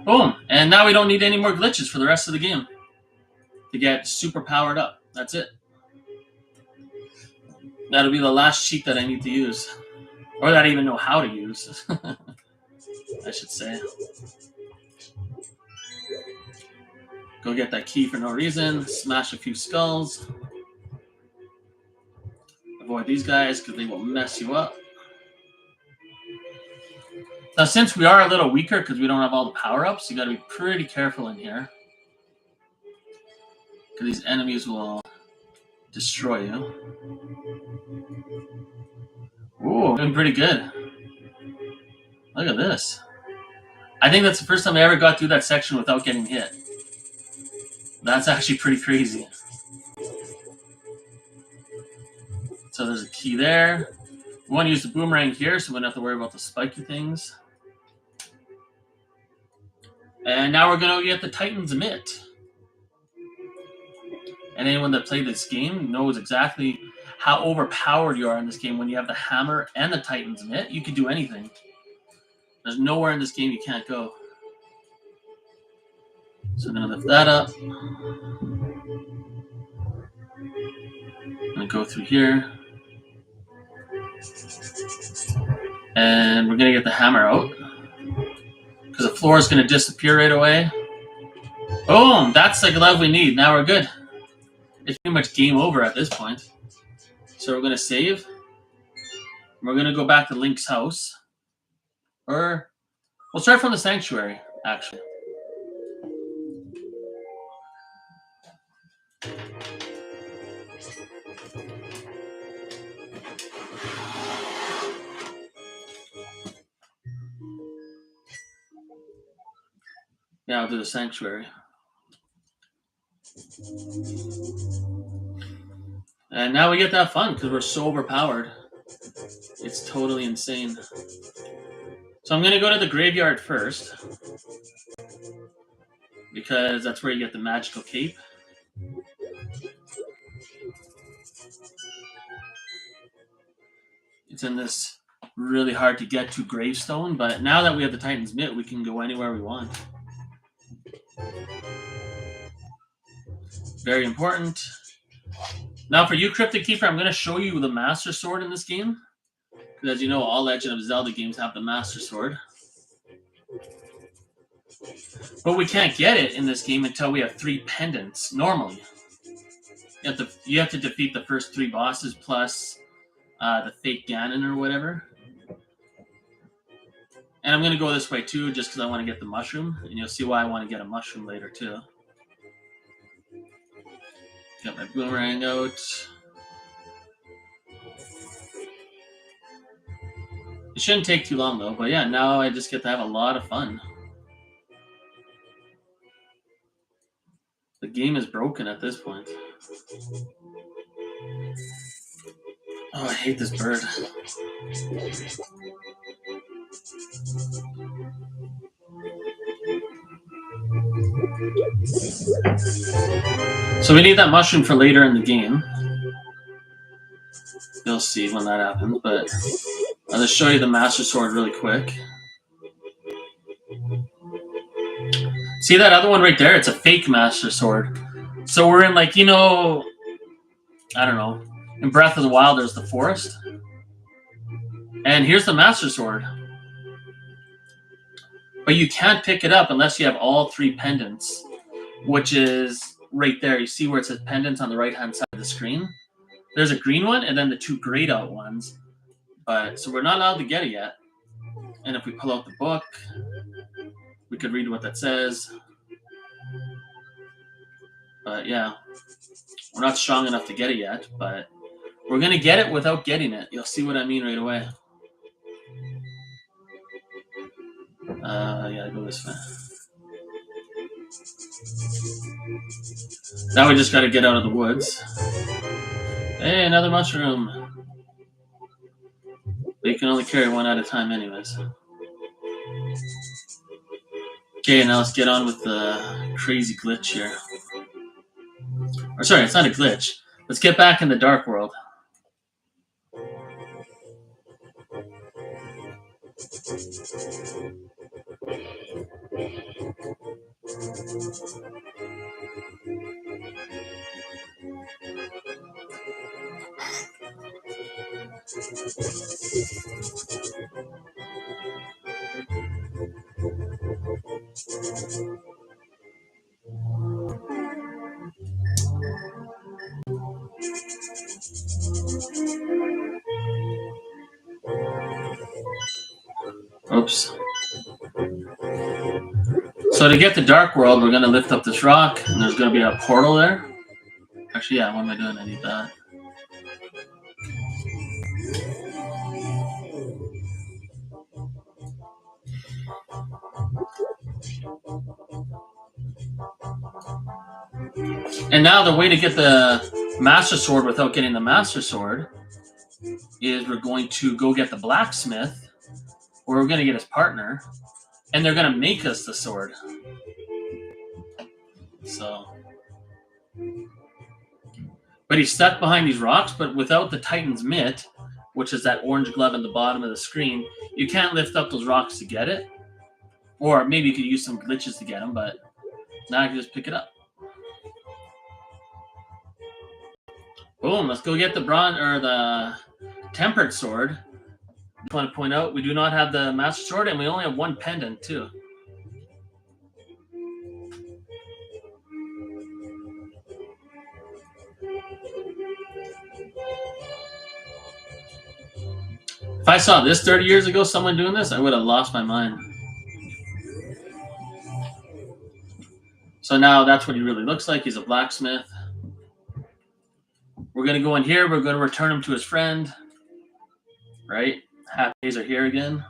S1: Boom. And now we don't need any more glitches for the rest of the game to get super powered up. That's it. That'll be the last cheat that I need to use. Or that I even know how to use, I should say. Go get that key for no reason. Smash a few skulls. Avoid these guys because they will mess you up. Now, since we are a little weaker because we don't have all the power-ups, you got to be pretty careful in here. Because these enemies will destroy you. Ooh, doing pretty good. Look at this. I think that's the first time I ever got through that section without getting hit. That's actually pretty crazy. So there's a key there. We want to use the boomerang here so we don't have to worry about the spiky things. And now we're going to get the Titan's Mitt. And anyone that played this game knows exactly how overpowered you are in this game. When you have the hammer and the Titan's Mitt, you can do anything. There's nowhere in this game you can't go. So I'm going to lift that up. I'm going to go through here. And we're going to get the hammer out. Because the floor is going to disappear right away. Boom! That's the glove we need. Now we're good. It's pretty much game over at this point. So we're going to save. We're going to go back to Link's house. Or we'll start from the sanctuary, actually. Yeah, I'll do the sanctuary. And now we get that fun because we're so overpowered. It's totally insane. So I'm going to go to the graveyard first. Because that's where you get the magical cape. It's in this really hard to get to gravestone. But now that we have the Titan's Mitt, we can go anywhere we want. Very important. Now for you, Cryptic Keeper, I'm going to show you the Master Sword in this game. Because as you know, all Legend of Zelda games have the Master Sword. But we can't get it in this game until we have 3 pendants, normally. You have to defeat the first 3 bosses plus the fake Ganon or whatever. And I'm going to go this way too, just because I want to get the mushroom. And you'll see why I want to get a mushroom later too. Got my boomerang out. It shouldn't take too long though, but yeah, now I just get to have a lot of fun. The game is broken at this point. Oh, I hate this bird. So we need that mushroom for later in the game. You'll see when that happens, but I'll just show you the Master Sword really quick. See that other one right there? It's a fake Master Sword. So we're in like, I don't know. In Breath of the Wild, there's the forest. And here's the Master Sword. But you can't pick it up unless you have all 3 pendants, which is right there. You see where it says pendants on the right-hand side of the screen? There's a green one and then the 2 grayed out ones. But so we're not allowed to get it yet. And if we pull out the book, we could read what that says. But yeah, we're not strong enough to get it yet, but we're going to get it without getting it. You'll see what I mean right away. Yeah, go this way. Now we just got to get out of the woods. Hey, another mushroom. But you can only carry one at a time anyways. Okay, now let's get on with the crazy glitch here. Or sorry, it's not a glitch. Let's get back in the dark world. Oops. So to get the dark world, we're going to lift up this rock, and there's going to be a portal there. Actually, yeah, what am I doing? I need that. And now the way to get the Master Sword without getting the Master Sword is we're going to go get the blacksmith, or we're going to get his partner, and they're going to make us the sword. So, but he's stuck behind these rocks, but without the Titan's mitt, which is that orange glove at the bottom of the screen, you can't lift up those rocks to get it. Or maybe you could use some glitches to get them, but now I can just pick it up. Boom, let's go get the bronze or the tempered sword. I just want to point out we do not have the Master Sword, and we only have 1 pendant too. If I saw this 30 years ago, someone doing this, I would have lost my mind. So now that's what he really looks like. He's a blacksmith. We're going to go in here. We're going to return him to his friend. Right? Happy days are here again.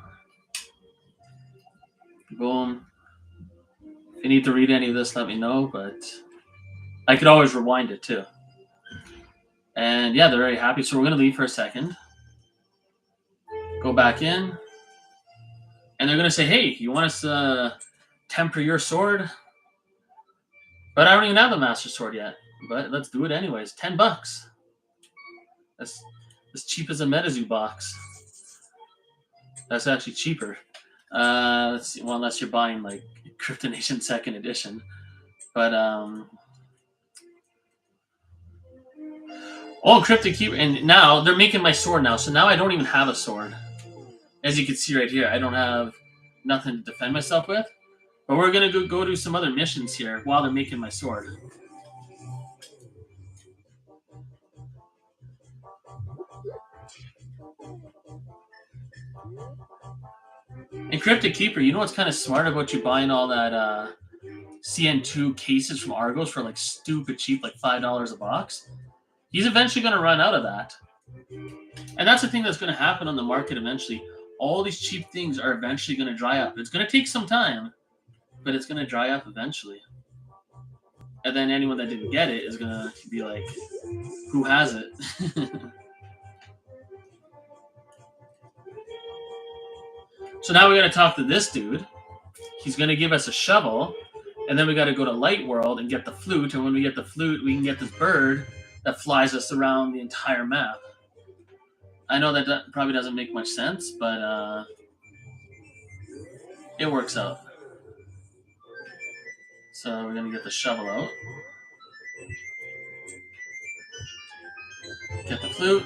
S1: Boom. If you need to read any of this, let me know. But I could always rewind it too. And yeah, they're very happy. So we're going to leave for a second. Go back in. And they're going to say, hey, you want us to temper your sword? But I don't even have the Master Sword yet. But let's do it anyways. $10. That's as cheap as a MetaZoo box. That's actually cheaper. Let's see. Well, unless you're buying like Cryptonation 2nd Edition. But oh, Cryptic Keeper, and now they're making my sword now. So now I don't even have a sword. As you can see right here, I don't have nothing to defend myself with. But we're gonna go do some other missions here while they're making my sword. And Cryptic Keeper, you know what's kind of smart about you buying all that CN2 cases from Argos for like stupid cheap, like $5 a box? He's eventually going to run out of that. And that's the thing that's going to happen on the market eventually. All these cheap things are eventually going to dry up. It's going to take some time, but it's going to dry up eventually. And then anyone that didn't get it is going to be like, who has it? So now we got to talk to this dude. He's going to give us a shovel, and then we got to go to Light World and get the flute. And when we get the flute, we can get this bird that flies us around the entire map. I know that probably doesn't make much sense, but it works out. So we're gonna get the shovel out. Get the flute.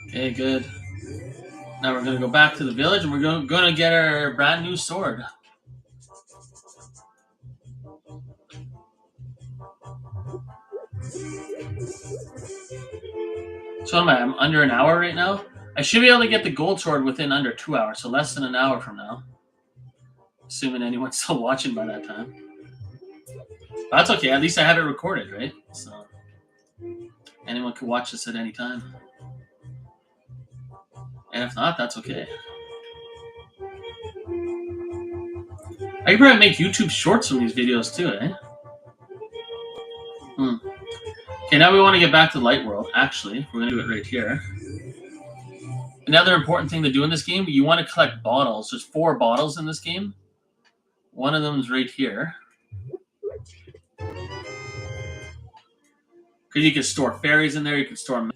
S1: Okay, good. Now we're gonna go back to the village and we're gonna get our brand new sword. So I'm under an hour right now. I should be able to get the gold sword within under 2 hours, so less than an hour from now. Assuming anyone's still watching by that time. But that's okay. At least I have it recorded, right? So anyone can watch this at any time. And if not, that's okay. I could probably make YouTube shorts from these videos too, eh? Okay, now we want to get back to Light World. Actually, we're going to do it right here. Another important thing to do in this game, you want to collect bottles. There's 4 bottles in this game. One of them is right here. Because you can store fairies in there, you can store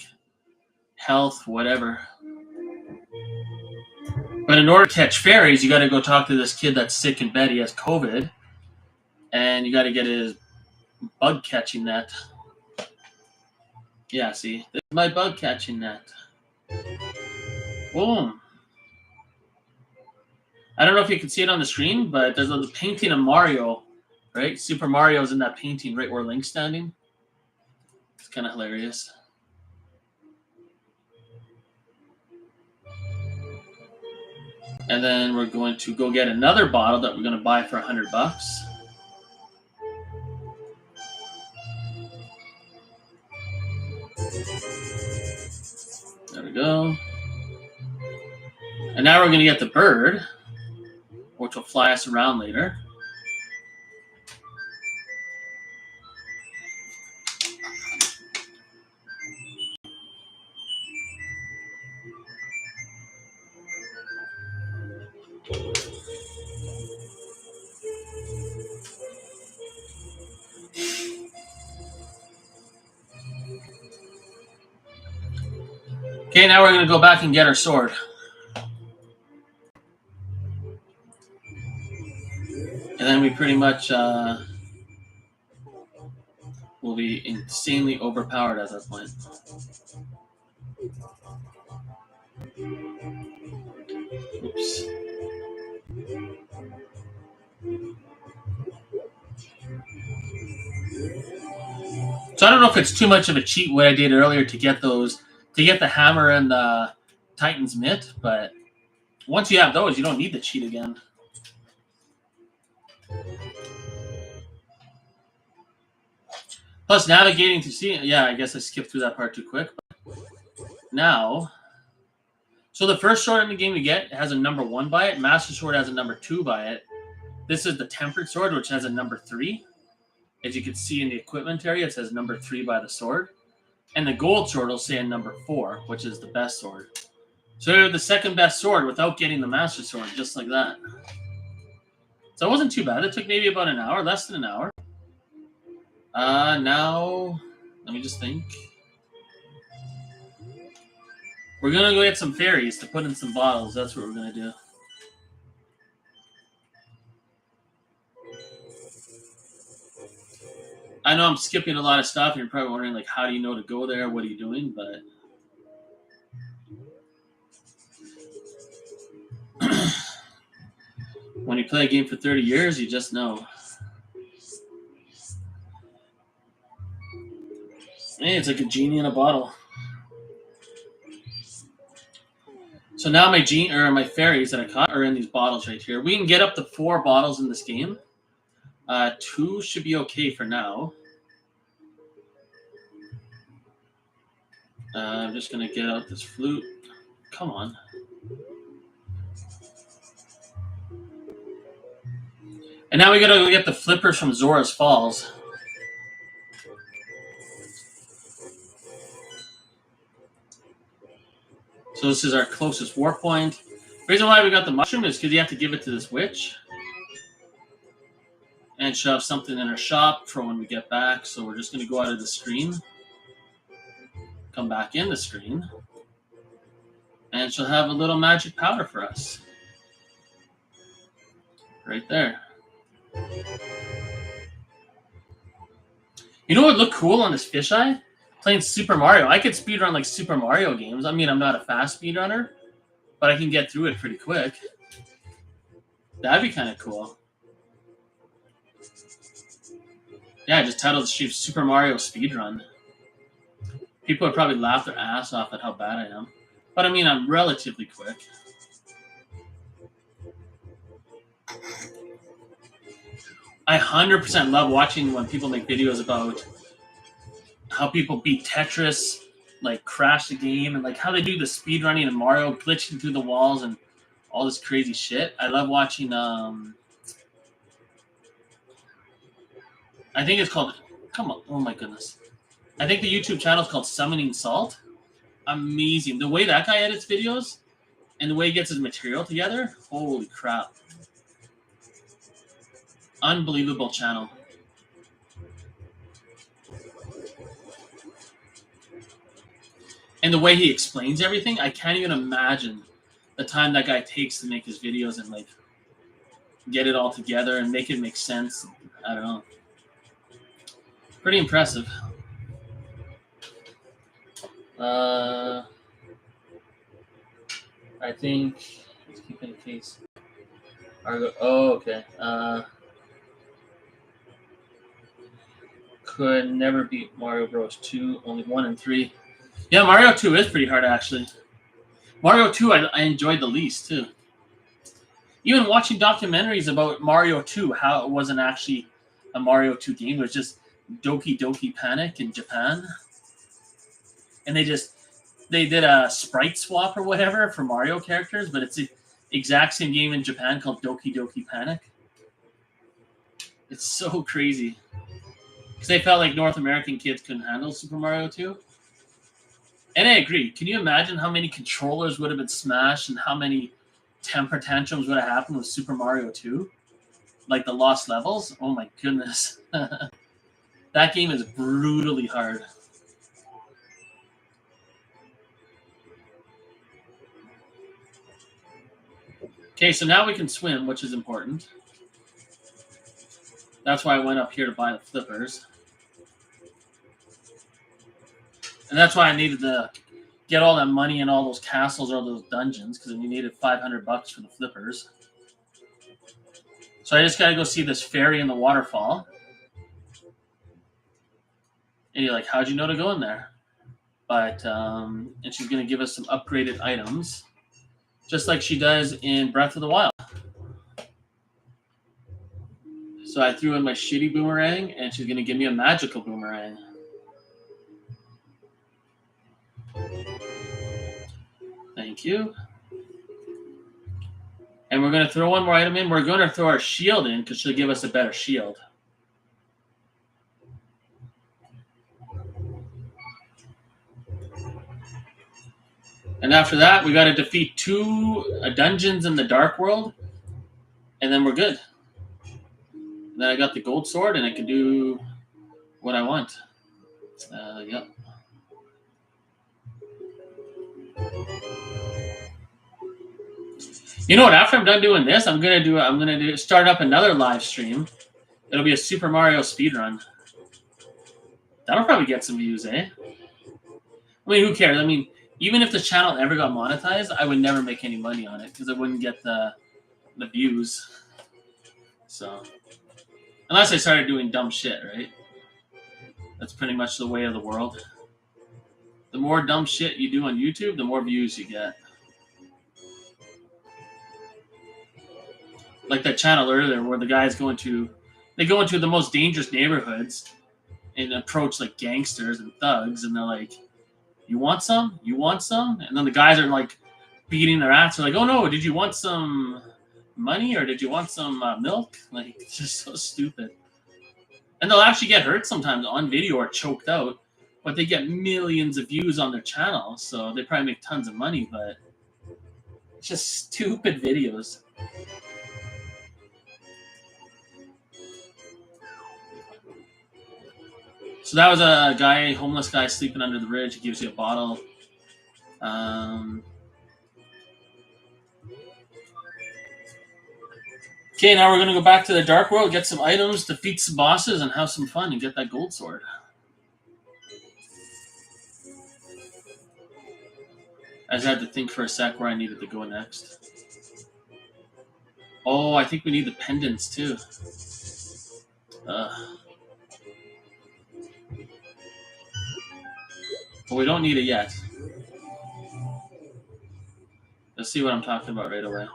S1: health, whatever. But in order to catch fairies, you got to go talk to this kid that's sick in bed. He has COVID. And you got to get his bug catching net. Yeah, see? This is my bug catching net. Boom. I don't know if you can see it on the screen, but there's a painting of Mario, right? Super Mario's in that painting right where Link's standing. It's kind of hilarious. And then we're going to go get another bottle that we're going to buy for $100. There we go. And now we're going to get the bird, which will fly us around later. Okay, now we're going to go back and get our sword. And then we pretty much will be insanely overpowered at that point. Oops. So I don't know if it's too much of a cheat what I did earlier to get the hammer and the Titan's mitt, but once you have those, you don't need the cheat again. Plus, navigating to see, yeah, I guess I skipped through that part too quick. But now, so the first sword in the game you get has a number 1 by it. Master Sword has a number 2 by it. This is the Tempered Sword, which has a number 3. As you can see in the equipment area, it says number 3 by the sword. And the Gold Sword will say a number 4, which is the best sword. So you're the second best sword without getting the Master Sword, just like that. So it wasn't too bad. It took maybe about an hour, less than an hour. Now, let me just think. We're going to go get some fairies to put in some bottles. That's what we're going to do. I know I'm skipping a lot of stuff, and you're probably wondering, like, how do you know to go there? What are you doing? But when you play a game for 30 years, you just know. Hey, it's like a genie in a bottle. So now my fairies that I caught are in these bottles right here. We can get up to 4 bottles in this game. 2 should be okay for now. I'm just going to get out this flute. Come on. And now we got to go get the flippers from Zora's Falls. So this is our closest war point. The reason why we got the mushroom is because you have to give it to this witch. And she'll have something in her shop for when we get back. So we're just going to go out of the screen, come back in the screen, and she'll have a little magic powder for us. Right there. You know what would look cool on this fisheye? Playing Super Mario. I could speedrun like Super Mario games. I mean, I'm not a fast speedrunner, but I can get through it pretty quick. That'd be kind of cool. Yeah, I just titled the stream Super Mario Speedrun. People would probably laugh their ass off at how bad I am. But I mean, I'm relatively quick. I 100% love watching when people make videos about how people beat Tetris, like crash the game, and like how they do the speedrunning and Mario glitching through the walls and all this crazy shit. I love watching, I think it's called, come on, oh my goodness. I think the YouTube channel is called Summoning Salt. Amazing. The way that guy edits videos and the way he gets his material together, holy crap. Unbelievable channel. And the way he explains everything, I can't even imagine the time that guy takes to make his videos and like get it all together and make it make sense. I don't know. Pretty impressive. I think let's keep in case. Oh, okay. Could never beat Mario Bros. 2. Only 1 and 3. Yeah, Mario 2 is pretty hard actually. Mario 2, I enjoyed the least too. Even watching documentaries about Mario 2, how it wasn't actually a Mario 2 game, it was just Doki Doki Panic in Japan. And they did a sprite swap or whatever for Mario characters, but it's the exact same game in Japan called Doki Doki Panic. It's so crazy. Because they felt like North American kids couldn't handle Super Mario 2. And I agree. Can you imagine how many controllers would have been smashed and how many temper tantrums would have happened with Super Mario 2? Like the lost levels? Oh my goodness. That game is brutally hard. Okay, so now we can swim, which is important. That's why I went up here to buy the flippers. And that's why I needed to get all that money in all those castles or those dungeons, because we needed $500 for the flippers. So I just got to go see this fairy in the waterfall. And you're like, how'd you know to go in there? But, and she's going to give us some upgraded items, just like she does in Breath of the Wild. So I threw in my shitty boomerang, and she's going to give me a magical boomerang. Thank you. And we're going to throw one more item in. We're going to throw our shield in, because she'll give us a better shield. And after that, we got to defeat 2 dungeons in the Dark World, and then we're good. And then I got the gold sword, and I can do what I want. Yep. You know what? After I'm done doing this, I'm gonna start up another live stream. It'll be a Super Mario speedrun. That'll probably get some views, eh? I mean, who cares? I mean, even if the channel ever got monetized, I would never make any money on it because I wouldn't get the views. So, unless I started doing dumb shit, right? That's pretty much the way of the world. The more dumb shit you do on YouTube, the more views you get. Like that channel earlier where the guys go into the most dangerous neighborhoods and approach like gangsters and thugs, and they're like, "You want some? You want some?" And then the guys are like beating their ass. They're like, "Oh no, did you want some money or did you want some milk?" Like, it's just so stupid. And they'll actually get hurt sometimes on video or choked out, but they get millions of views on their channel, so they probably make tons of money. But it's just stupid videos. So that was a guy, homeless guy, sleeping under the bridge. He gives you a bottle. Okay, now we're going to go back to the Dark World, get some items, defeat some bosses, and have some fun and get that gold sword. I just had to think for a sec where I needed to go next. Oh, I think we need the pendants too. But we don't need it yet. Let's see what I'm talking about right away.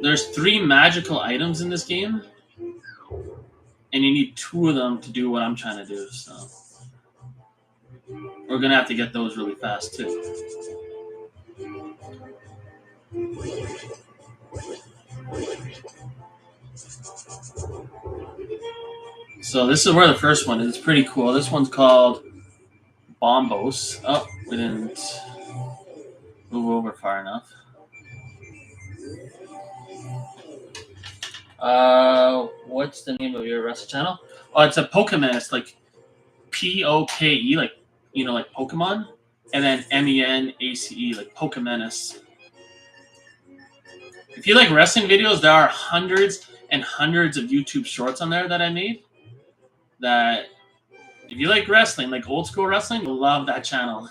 S1: There's 3 magical items in this game, and you need 2 of them to do what I'm trying to do. So we're gonna have to get those really fast too. So this is where the first one is. It's pretty cool. This one's called Bombos. Oh, we didn't move over far enough. What's the name of your wrestling channel? Oh, it's a Pokemon. It's like P-O-K-E, like, you know, like Pokemon, and then M-E-N-A-C-E, like Pokemenace. If you like wrestling videos, there are hundreds and hundreds of YouTube shorts on there that I made. That if you like wrestling, like old school wrestling, you'll love that channel.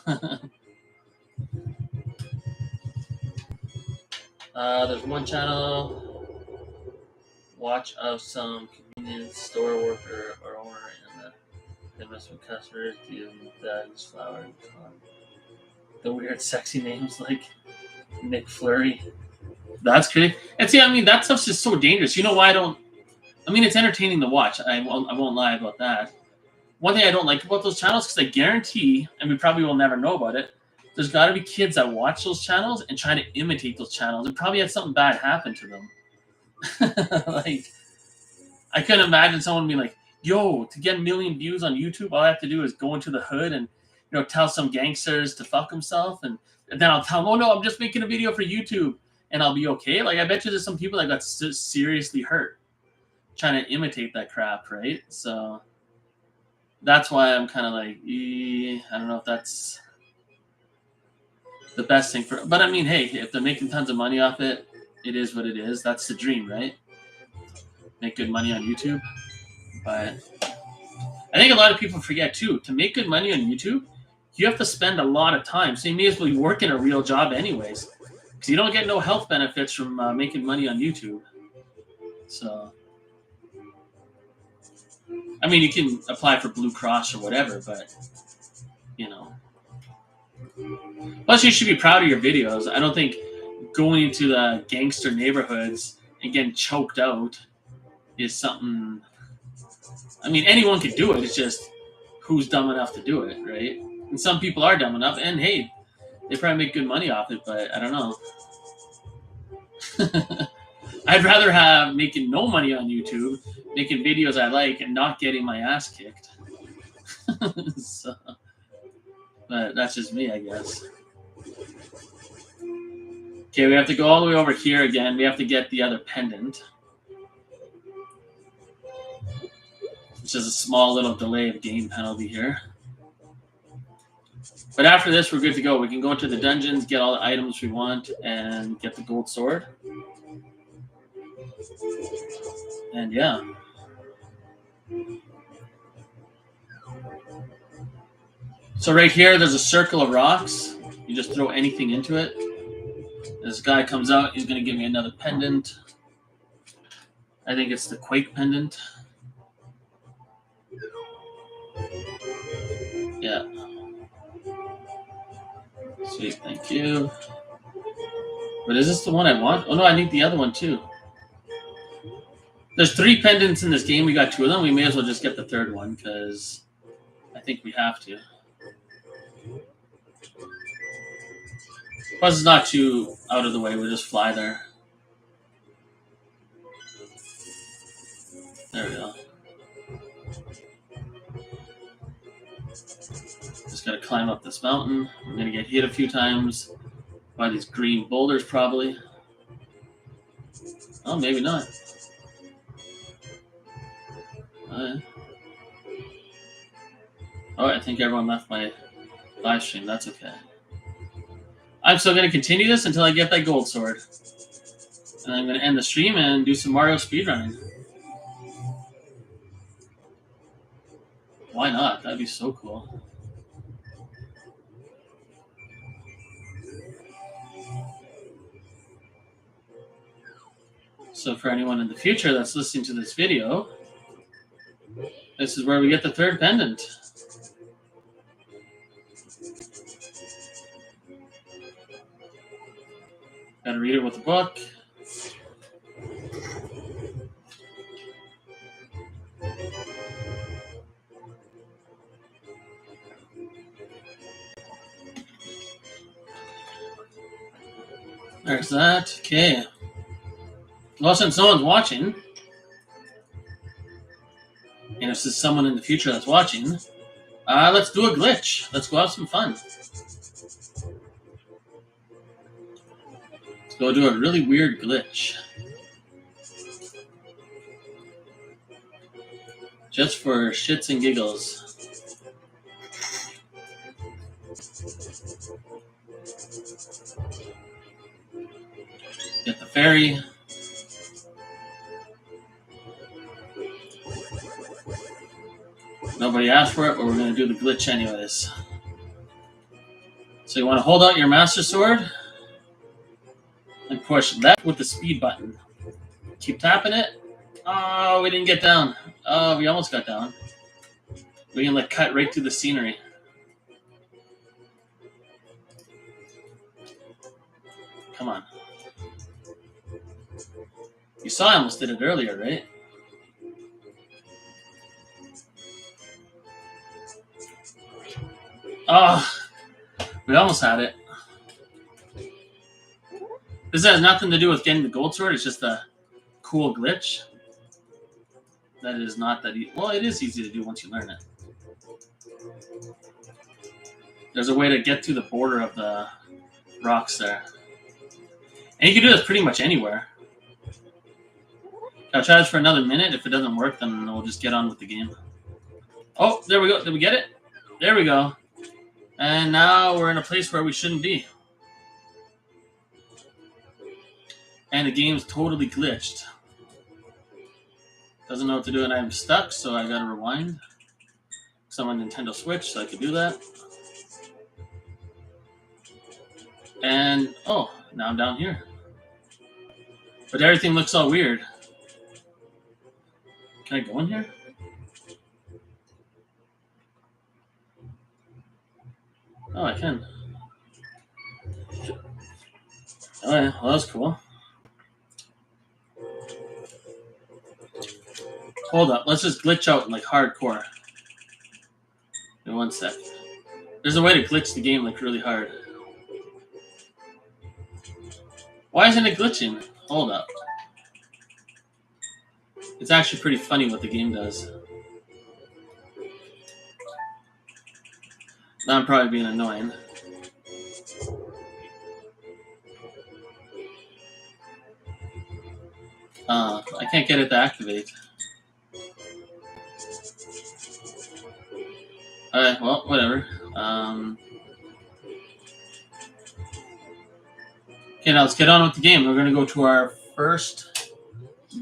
S1: There's one channel. Watch of some convenience store worker or owner in the investment customers give bags, flowers, the weird sexy names like Nick Flurry. That's crazy. And see, I mean, that stuff's just so dangerous. You know why I don't? I mean, it's entertaining to watch. I won't lie about that. One thing I don't like about those channels, because I guarantee, and we probably will never know about it, there's got to be kids that watch those channels and try to imitate those channels and probably have something bad happen to them. Like, I couldn't imagine someone being like, yo, to get 1 million views on YouTube, all I have to do is go into the hood and, you know, tell some gangsters to fuck himself, and then I'll tell them, oh no, I'm just making a video for YouTube, and I'll be okay. Like, I bet you there's some people that got seriously hurt trying to imitate that crap, right? So that's why I'm kind of like, I don't know if that's the best thing for. But I mean, hey, if they're making tons of money off it, it is what it is. That's the dream, right? Make good money on YouTube. But I think a lot of people forget too, to make good money on YouTube, you have to spend a lot of time. So you may as well be working a real job anyways, because you don't get no health benefits from making money on YouTube. So, I mean, you can apply for Blue Cross or whatever, but, you know. Plus, you should be proud of your videos. I don't think going into the gangster neighborhoods and getting choked out is something. I mean, anyone could do it. It's just who's dumb enough to do it, right? And some people are dumb enough, and hey, they probably make good money off it, but I don't know. I'd rather have making no money on YouTube, making videos I like, and not getting my ass kicked. So, but that's just me, I guess. Okay, we have to go all the way over here again. We have to get the other pendant, which is a small little delay of game penalty here. But after this, we're good to go. We can go into the dungeons, get all the items we want, and get the gold sword. And yeah. So right here, there's a circle of rocks. You just throw anything into it. This guy comes out. He's going to give me another pendant. I think it's the Quake pendant. Yeah. Sweet, thank you. But is this the one I want? Oh no, I need the other one too. There's 3 pendants in this game. We got 2 of them. We may as well just get the 3rd one because I think we have to. Plus, it's not too out of the way. We'll just fly there. There we go. Just gotta climb up this mountain. We're gonna get hit a few times by these green boulders, probably. Oh, maybe not. Oh, I think everyone left my live stream. That's okay. I'm still going to continue this until I get that gold sword. And I'm going to end the stream and do some Mario speedrunning. Why not? That'd be so cool. So for anyone in the future that's listening to this video, this is where we get the third pendant. Gotta read it with a book. There's that. Okay. Well, since no one's watching, and if there's someone in the future that's watching, let's do a glitch. Let's go have some fun. Let's go do a really weird glitch. Just for shits and giggles. Get the fairy. Nobody asked for it, but we're going to do the glitch anyways. So you want to hold out your Master Sword and push left with the speed button. Keep tapping it. Oh, we didn't get down. Oh, we almost got down. We can cut right through the scenery. Come on. You saw I almost did it earlier, right? Oh, we almost had it. This has nothing to do with getting the gold sword. It's just a cool glitch. That is not that easy. Well, it is easy to do once you learn it. There's a way to get to the border of the rocks there. And you can do this pretty much anywhere. I'll try this for another minute. If it doesn't work, then we'll just get on with the game. Oh, there we go. Did we get it? There we go. And now we're in a place where we shouldn't be. And the game's totally glitched. Doesn't know what to do, and I'm stuck, so I gotta rewind. Because I'm on Nintendo Switch, so I can do that. And, oh, now I'm down here. But everything looks all weird. Can I go in here? Oh, I can. Oh, yeah. Well, that was cool. Hold up. Let's just glitch out in hardcore. In 1 sec. There's a way to glitch the game really hard. Why isn't it glitching? Hold up. It's actually pretty funny what the game does. Now I'm probably being annoying. I can't get it to activate. Alright, well, whatever. Okay, now let's get on with the game. We're going to go to our first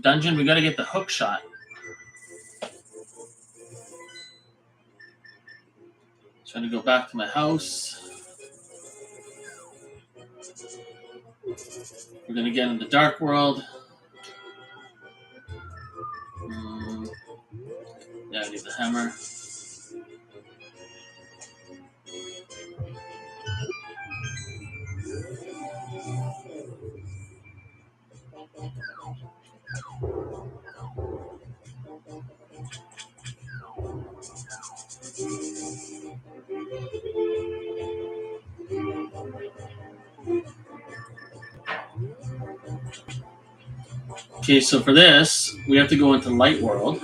S1: dungeon. We got to get the hook shot. Trying to go back to my house. We're going to get in the dark world. Yeah, I need the hammer. Okay, so for this, we have to go into Light World.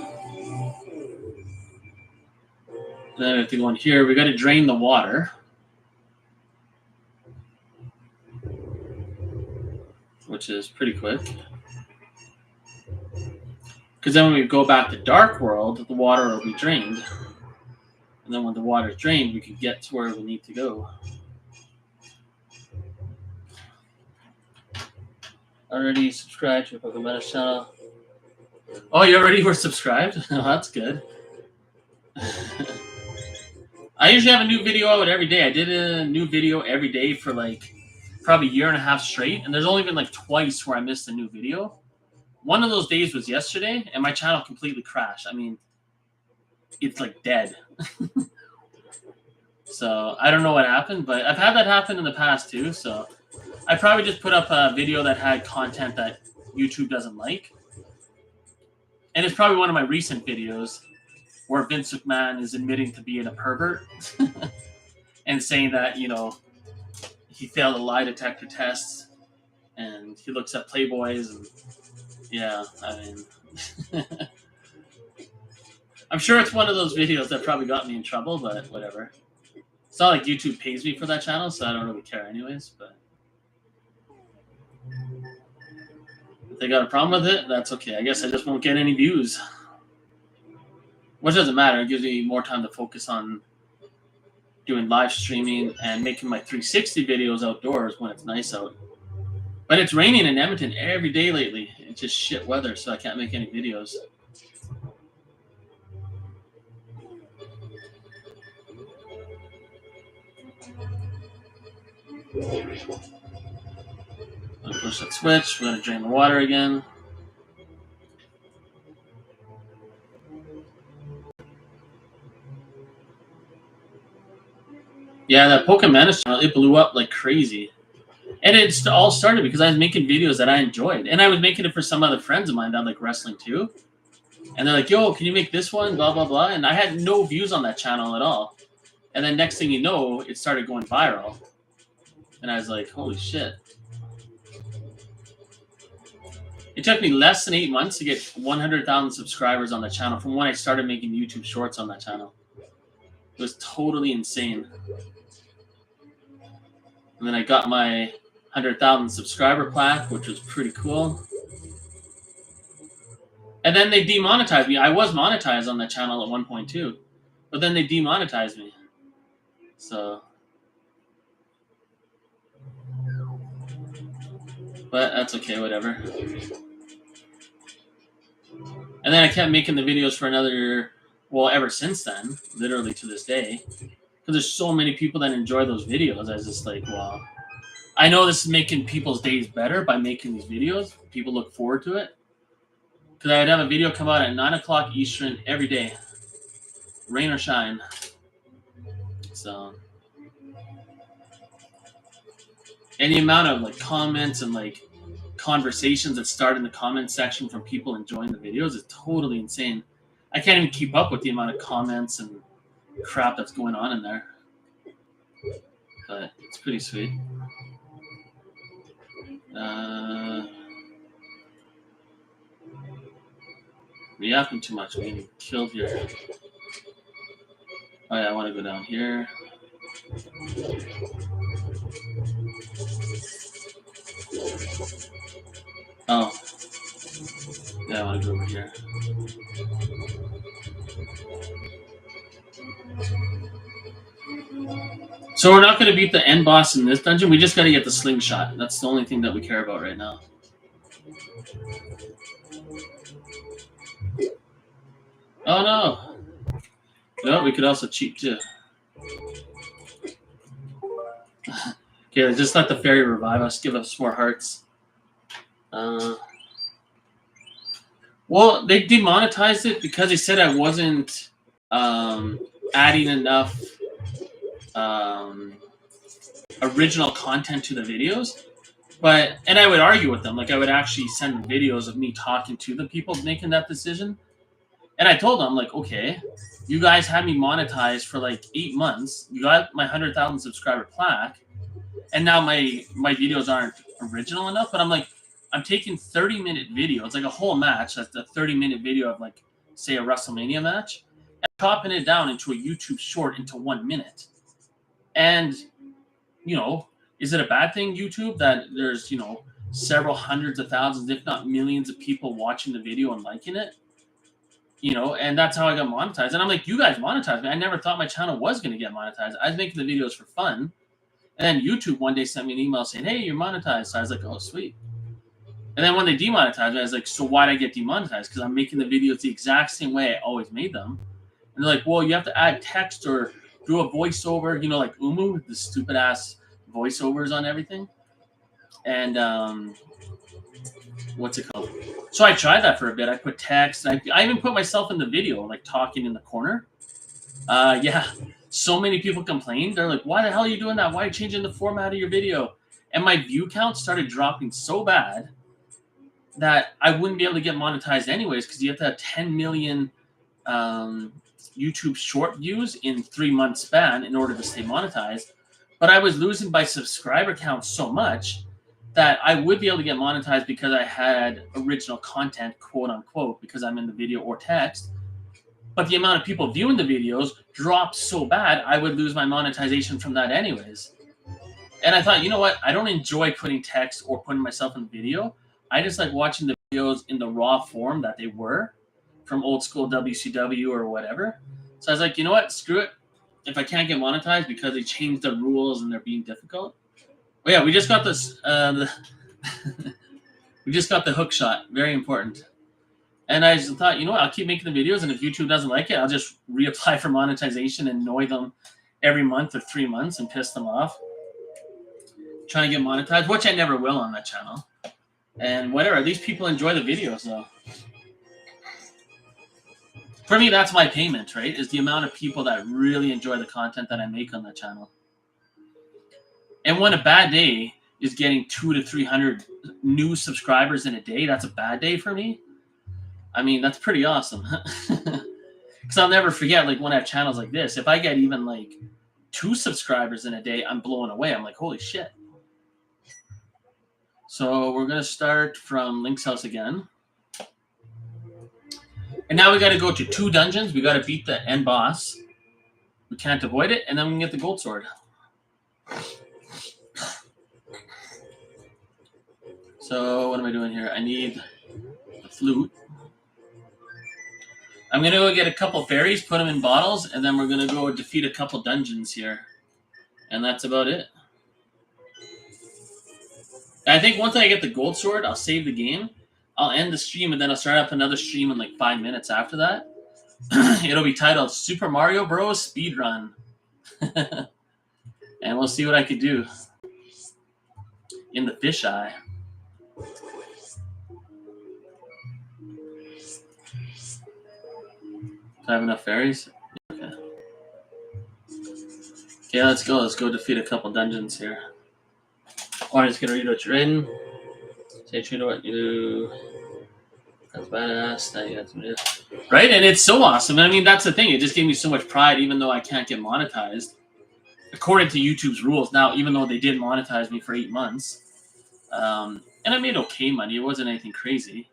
S1: Then we have to go in here. We got to drain the water. Which is pretty quick. Because then when we go back to Dark World, the water will be drained. And then when the water is drained, we can get to where we need to go. Already subscribed to your Pokemon channel. Oh, you already were subscribed? Oh, that's good. I usually have a new video out every day. I did a new video every day for like probably a year and a half straight. And there's only been like twice where I missed a new video. One of those days was yesterday, and my channel completely crashed. I mean, it's like dead. So I don't know what happened, but I've had that happen in the past too. So I probably just put up a video that had content that YouTube doesn't like. And it's probably one of my recent videos where Vince McMahon is admitting to being a pervert and saying that, you know, he failed a lie detector test and he looks at Playboys and yeah, I mean, I'm sure it's one of those videos that probably got me in trouble, but whatever. It's not like YouTube pays me for that channel, so I don't really care anyways, but if they got a problem with it, that's okay. I guess I just won't get any views. Which doesn't matter. It gives me more time to focus on doing live streaming and making my 360 videos outdoors when it's nice out. But it's raining in Edmonton every day lately. It's just shit weather, so I can't make any videos. I'm gonna push that switch. We're gonna drain the water again. Yeah, that Pokemon channel, it blew up like crazy. And it all started because I was making videos that I enjoyed. And I was making it for some other friends of mine that like wrestling too. And they're like, yo, can you make this one? Blah, blah, blah. And I had no views on that channel at all. And then next thing you know, it started going viral. And I was like, holy shit. It took me less than 8 months to get 100,000 subscribers on the channel from when I started making YouTube shorts on that channel. It was totally insane. And then I got my 100,000 subscriber plaque, which was pretty cool. And then they demonetized me. I was monetized on that channel at one point too, but then they demonetized me. So, but that's okay, whatever. And then I kept making the videos for another, well, ever since then, literally to this day. Because there's so many people that enjoy those videos. I was just like, wow. I know this is making people's days better by making these videos. People look forward to it. Because I would have a video come out at 9 o'clock Eastern every day. Rain or shine. So. And the amount of like comments and like conversations that start in the comment section from people enjoying the videos is totally insane. I can't even keep up with the amount of comments and crap that's going on in there. But it's pretty sweet. Reacting too much. We getting killed here. Oh yeah, I want to go down here. Oh. Yeah, I want to go over here. So we're not going to beat the end boss in this dungeon. We just got to get the slingshot. That's the only thing that we care about right now. Oh no! No, we could also cheat too. Okay, just let the fairy revive us. Give us more hearts. Well, they demonetized it because they said I wasn't adding enough original content to the videos. And I would argue with them. Like, I would actually send videos of me talking to the people making that decision. And I told them, like, okay, you guys had me monetized for like 8 months. You got my 100,000 subscriber plaque. And now my videos aren't original enough. But I'm like, I'm taking 30-minute video. It's like a whole match. That's a 30-minute video of, like, say, a WrestleMania match. And chopping it down into a YouTube short into 1 minute. And, you know, is it a bad thing, YouTube, that there's, you know, several hundreds of thousands, if not millions of people watching the video and liking it? you know, and that's how I got monetized. And I'm like, you guys monetized me. I never thought my channel was going to get monetized. I was making the videos for fun. And then YouTube one day sent me an email saying, hey, you're monetized. So I was like, oh, sweet. And then when they demonetized me, I was like, so why'd I get demonetized? Because I'm making the videos the exact same way I always made them. And they're like, well, you have to add text or do a voiceover, you know, like Umu, the stupid ass voiceovers on everything. And what's it called? So I tried that for a bit. I put text. I even put myself in the video, like talking in the corner. Yeah, so many people complained. They're like, why the hell are you doing that? Why are you changing the format of your video? And my view count started dropping so bad that I wouldn't be able to get monetized anyways, because you have to have 10 million YouTube short views in 3 month span in order to stay monetized. But I was losing by subscriber count so much that I would be able to get monetized because I had original content, quote unquote, because I'm in the video or text. But the amount of people viewing the videos dropped so bad, I would lose my monetization from that anyways. And I thought, you know what? I don't enjoy putting text or putting myself in video. I just like watching the videos in the raw form that they were from old school WCW or whatever. So I was like, you know what? Screw it. If I can't get monetized because they changed the rules and they're being difficult. Oh yeah, we just got this. We just got the hook shot. Very important. And I just thought, you know what? I'll keep making the videos, and if YouTube doesn't like it, I'll just reapply for monetization and annoy them every month or 3 months and piss them off. Trying to get monetized, which I never will on that channel. And whatever, at least people enjoy the videos, though. For me, that's my payment, right? Is the amount of people that really enjoy the content that I make on that channel. And when a bad day is getting 200 to 300 new subscribers in a day, that's a bad day for me. I mean, that's pretty awesome. Because I'll never forget, like, when I have channels like this, if I get even, like, 2 subscribers in a day, I'm blown away. I'm like, holy shit. So we're going to start from Link's house again. And now we got to go to 2 dungeons. We got to beat the end boss. We can't avoid it. And then we can get the gold sword. So what am I doing here? I need the flute. I'm going to go get a couple fairies, put them in bottles, and then we're going to go defeat a couple dungeons here. And that's about it. I think once I get the gold sword, I'll save the game. I'll end the stream, and then I'll start up another stream in like 5 minutes after that. It'll be titled Super Mario Bros. Speedrun. And we'll see what I could do in the fisheye. Do I have enough fairies? Okay. Okay, let's go. Let's go defeat a couple dungeons here. Or I'm just gonna read what you're in. Say true to what you do. That's badass. Now you got some right, and it's so awesome. I mean, that's the thing. It just gave me so much pride, even though I can't get monetized according to YouTube's rules. Now, even though they did monetize me for 8 months, and I made okay money. It wasn't anything crazy.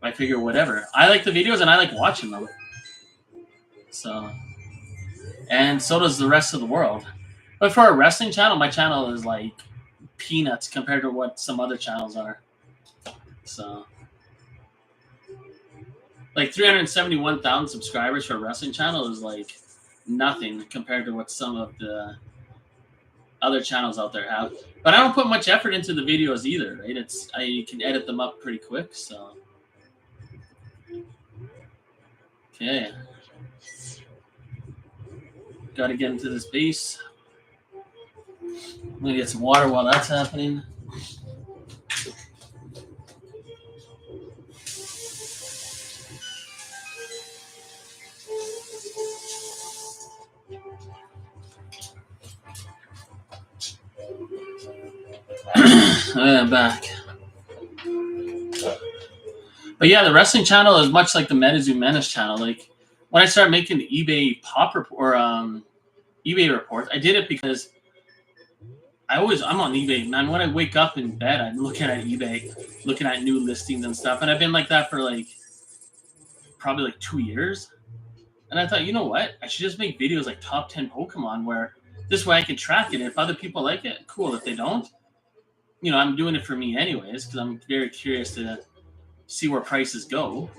S1: I figure whatever. I like the videos and I like watching them. So, and so does the rest of the world. But for a wrestling channel, my channel is like peanuts compared to what some other channels are. So, like 371,000 subscribers for a wrestling channel is like nothing compared to what some of the other channels out there have. But I don't put much effort into the videos either, right? I can edit them up pretty quick, so. Okay. Got to get into this base. I'm going to get some water while that's happening. I'm back. But yeah, the wrestling channel is much like the Medizu Menace channel. Like when I started making the eBay pop report, eBay reports, I did it because I'm on eBay, man. When I wake up in bed, I'm looking at eBay, looking at new listings and stuff. And I've been like that for like probably like 2 years. And I thought, you know what? I should just make videos like top 10 Pokemon where this way I can track it. If other people like it, cool. If they don't, you know, I'm doing it for me anyways because I'm very curious to see where prices go.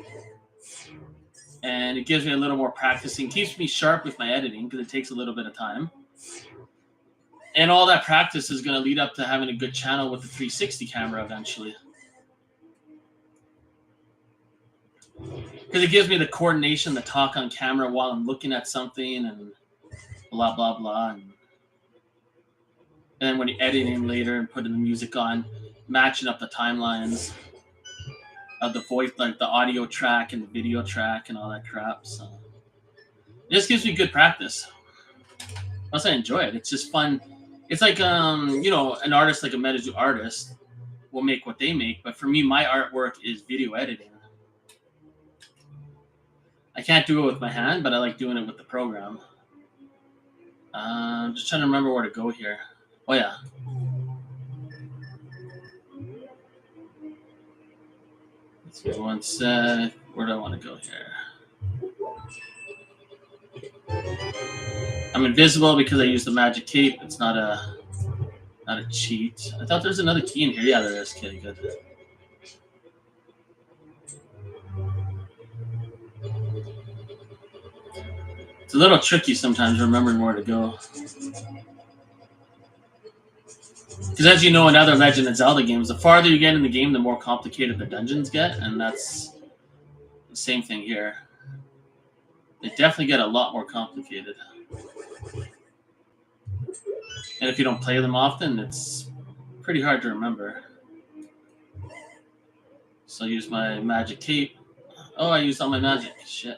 S1: And it gives me a little more practicing, keeps me sharp with my editing because it takes a little bit of time. And all that practice is going to lead up to having a good channel with the 360 camera eventually. Because it gives me the coordination, the talk on camera while I'm looking at something and blah, blah, blah. And then when you're editing later and putting the music on, matching up the timelines of the voice, like the audio track and the video track and all that crap. So it just gives me good practice. Plus I enjoy it. It's just fun. It's like, you know, an artist like a Metazu artist will make what they make. But for me, my artwork is video editing. I can't do it with my hand, but I like doing it with the program. Just trying to remember where to go here. Oh, yeah. Let's go one sec. Where do I want to go here? I'm invisible because I use the magic cape. It's not a cheat. I thought there's another key in here. Yeah, there is. Okay, good. It's a little tricky sometimes remembering where to go. Because as you know in other Legend of Zelda games, the farther you get in the game, the more complicated the dungeons get. And that's the same thing here. They definitely get a lot more complicated. And if you don't play them often, it's pretty hard to remember. So I use my magic cape. Oh, I used all my magic. Shit.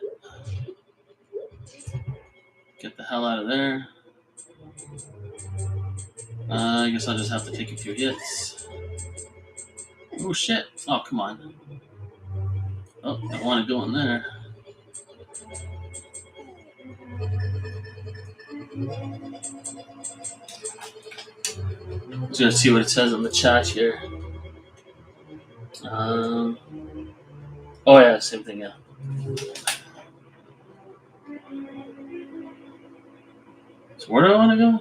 S1: Get the hell out of there. I guess I'll just have to take a few hits. Oh, shit. Oh, come on. Oh, I want to go in there. Let's go see what it says in the chat here. Oh, yeah, same thing, yeah. So where do I want to go?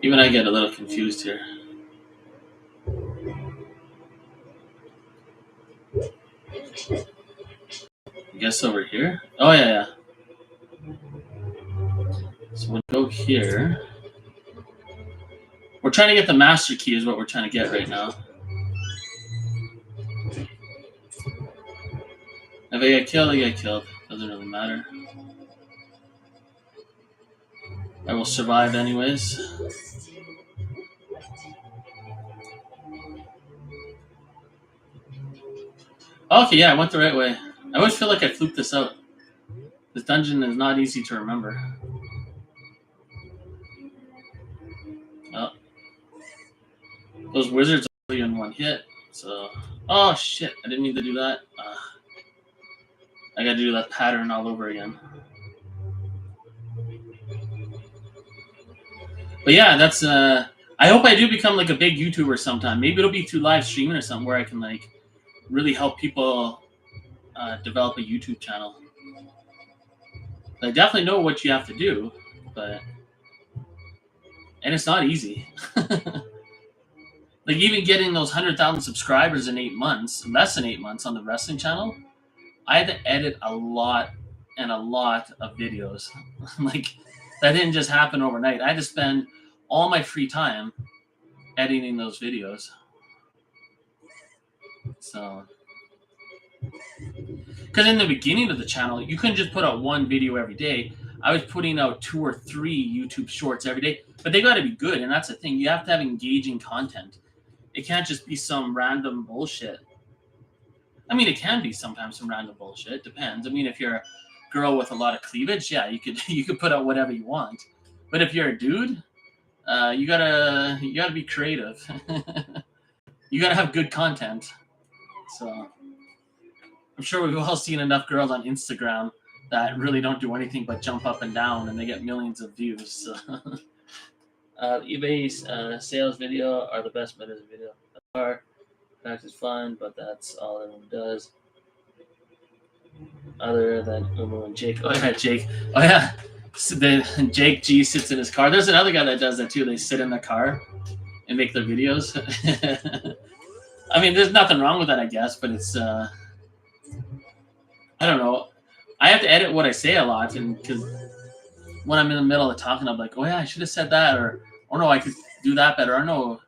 S1: Even I get a little confused here. I guess over here? Oh, yeah. So we'll go here. We're trying to get the master key is what we're trying to get right now. If I get killed, I get killed. Doesn't really matter. I will survive anyways. Okay, yeah, I went the right way. I always feel like I fluked this out. This dungeon is not easy to remember. Oh. Those wizards are only in one hit, so... Oh, shit, I didn't mean to do that. I gotta do that pattern all over again. But yeah, that's... I hope I do become like a big YouTuber sometime. Maybe it'll be through live streaming or something where I can like really help people develop a YouTube channel. I definitely know what you have to do, but... And it's not easy. Like even getting those 100,000 subscribers in 8 months, less than 8 months on the wrestling channel, I had to edit a lot of videos. Like that didn't just happen overnight. I had to spend all my free time editing those videos. So, because in the beginning of the channel, you couldn't just put out one video every day. I was putting out 2 or 3 YouTube shorts every day, but they got to be good. And that's the thing. You have to have engaging content. It can't just be some random bullshit. I mean, it can be sometimes some random bullshit. It depends. I mean, if you're a girl with a lot of cleavage, yeah, you could put out whatever you want. But if you're a dude, you gotta be creative. You gotta have good content. So I'm sure we've all seen enough girls on Instagram that really don't do anything but jump up and down, and they get millions of views. So. eBay's sales video are the best Meta's video. Fact is fun, but that's all everyone does. Other than Umu and Jake. Oh yeah, Jake. Oh yeah. So Jake G sits in his car. There's another guy that does that too. They sit in the car and make their videos. I mean, there's nothing wrong with that, I guess, but it's I don't know. I have to edit what I say a lot, and because when I'm in the middle of talking, I'm like, oh yeah, I should have said that, or oh no, I could do that better, or no,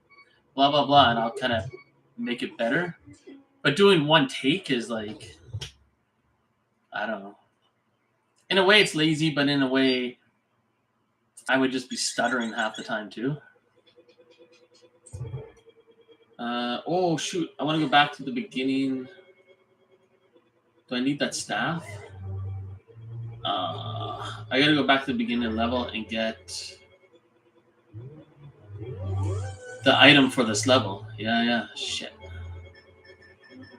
S1: blah blah blah, and I'll kind of make it better. But doing one take is like, I don't know. In a way, it's lazy, but in a way, I would just be stuttering half the time too. Oh shoot! I want to go back to the beginning. Do I need that staff? I gotta go back to the beginning level and get the item for this level. Yeah. Shit.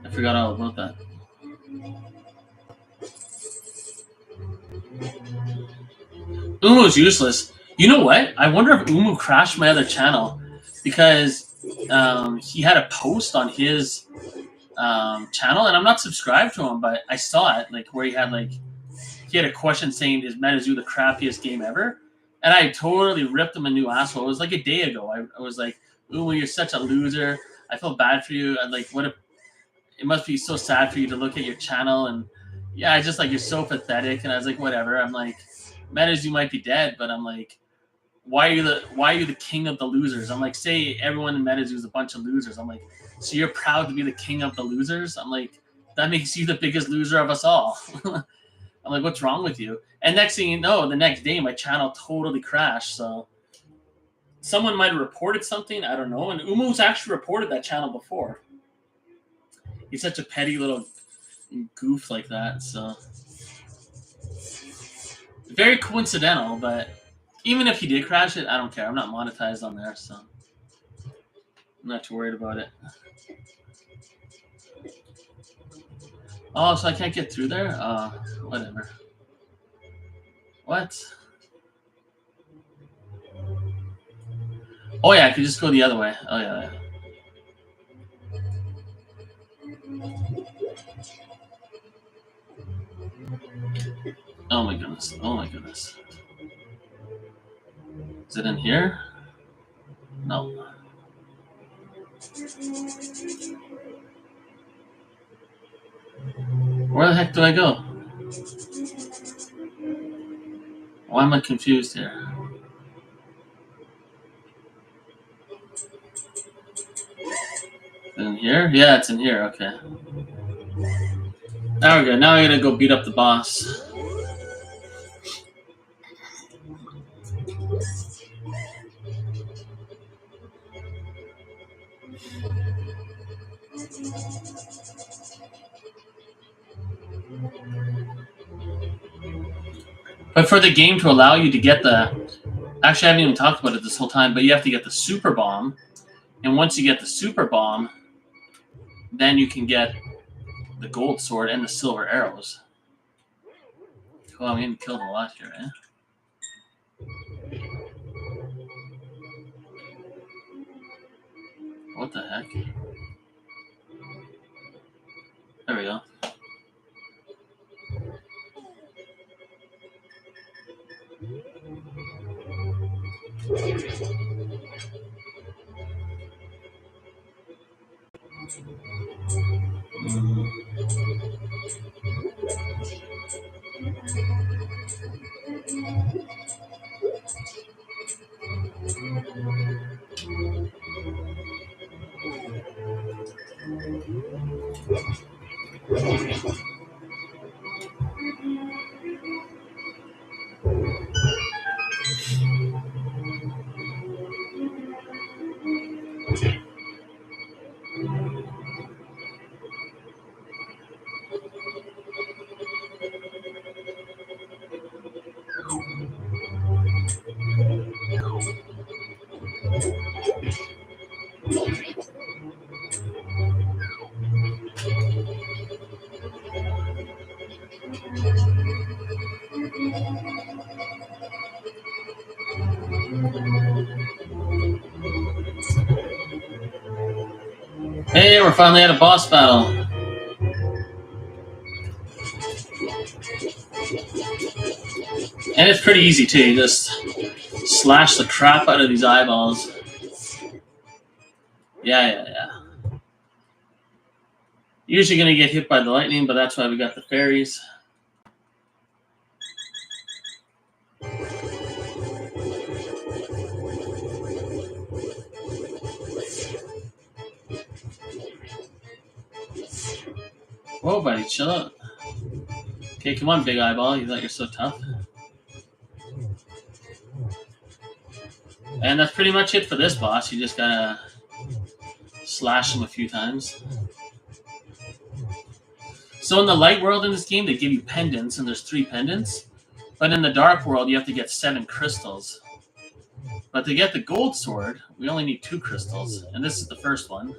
S1: I forgot all about that. Umu's useless. You know what? I wonder if Umu crashed my other channel because he had a post on his channel, and I'm not subscribed to him, but I saw it, like where he had a question saying, "Is Metazoo the crappiest game ever?" And I totally ripped him a new asshole. It was like a day ago. I was like, "Umu, you're such a loser. I feel bad for you. And like, what if it must be so sad for you to look at your channel?" And yeah, I just like, you're so pathetic. And I was like, whatever. I'm like, Metazoo might be dead, but I'm like, why are you the king of the losers? I'm like, say everyone in Metazoo is a bunch of losers. I'm like, so you're proud to be the king of the losers? I'm like, that makes you the biggest loser of us all. I'm like, what's wrong with you? And next thing you know, the next day my channel totally crashed. So someone might have reported something. I don't know. And Umu's actually reported that channel before. He's such a petty little goof like that. So very coincidental, but even if he did crash it, I don't care. I'm not monetized on there, so I'm not too worried about it. Oh, so I can't get through there? Whatever. What? Oh yeah, I could just go the other way. Oh yeah. Oh my goodness. Oh my goodness. Is it in here? No. Where the heck do I go? Why am I confused here? In here? Yeah, it's in here. Okay. Now we're good. Now I gotta go beat up the boss. But for the game to allow you to get actually, I haven't even talked about it this whole time, but you have to get the super bomb. And once you get the super bomb, then you can get the gold sword and the silver arrows. Well, I'm getting killed a lot here, eh? What the heck? There we go. Hey, we're finally at a boss battle. And it's pretty easy too. You just slash the crap out of these eyeballs. Yeah. Usually going to get hit by the lightning, but that's why we got the fairies. Whoa, buddy, chill out. Okay, come on, big eyeball. You thought you're so tough. And that's pretty much it for this boss. You just gotta slash him a few times. So in the light world in this game, they give you pendants, and there's 3 pendants. But in the dark world, you have to get 7 crystals. But to get the gold sword, we only need 2 crystals. And this is the first one.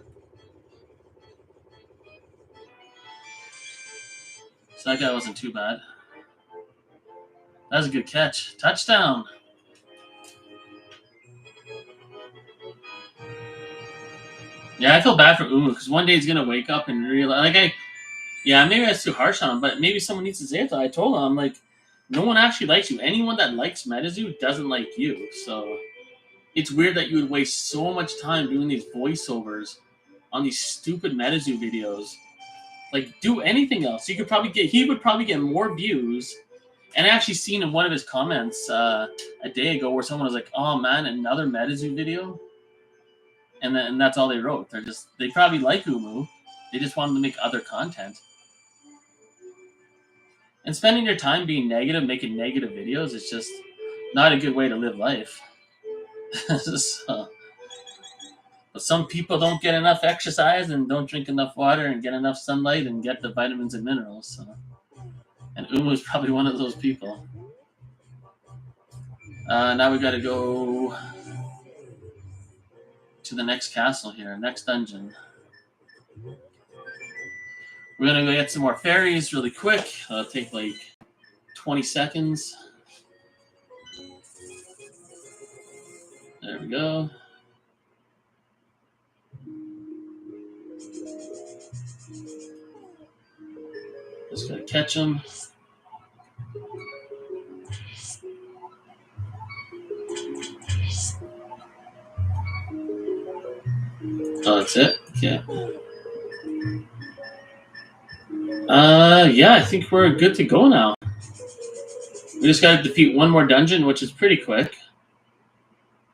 S1: So that guy wasn't too bad. That was a good catch. Touchdown! Yeah, I feel bad for Umu because one day he's gonna wake up and realize, yeah, maybe that's too harsh on him, but maybe someone needs to say it. I told him, I'm like, no one actually likes you. Anyone that likes Medizu doesn't like you. So it's weird that you would waste so much time doing these voiceovers on these stupid Medizu videos. Like, do anything else. He would probably get more views. And I actually seen in one of his comments a day ago where someone was like, "Oh man, another Medizu video." And that's all they wrote. They probably like Umu. They just want him to make other content. And spending your time being negative, making negative videos, is just not a good way to live life. So, but some people don't get enough exercise and don't drink enough water and get enough sunlight and get the vitamins and minerals. So. And Umu is probably one of those people. Now we got to go to the next castle here, next dungeon. We're going to go get some more fairies really quick. It'll take like 20 seconds. There we go. Just got to catch them. Oh, that's it? Yeah. Yeah, I think we're good to go now. We just got to defeat one more dungeon, which is pretty quick.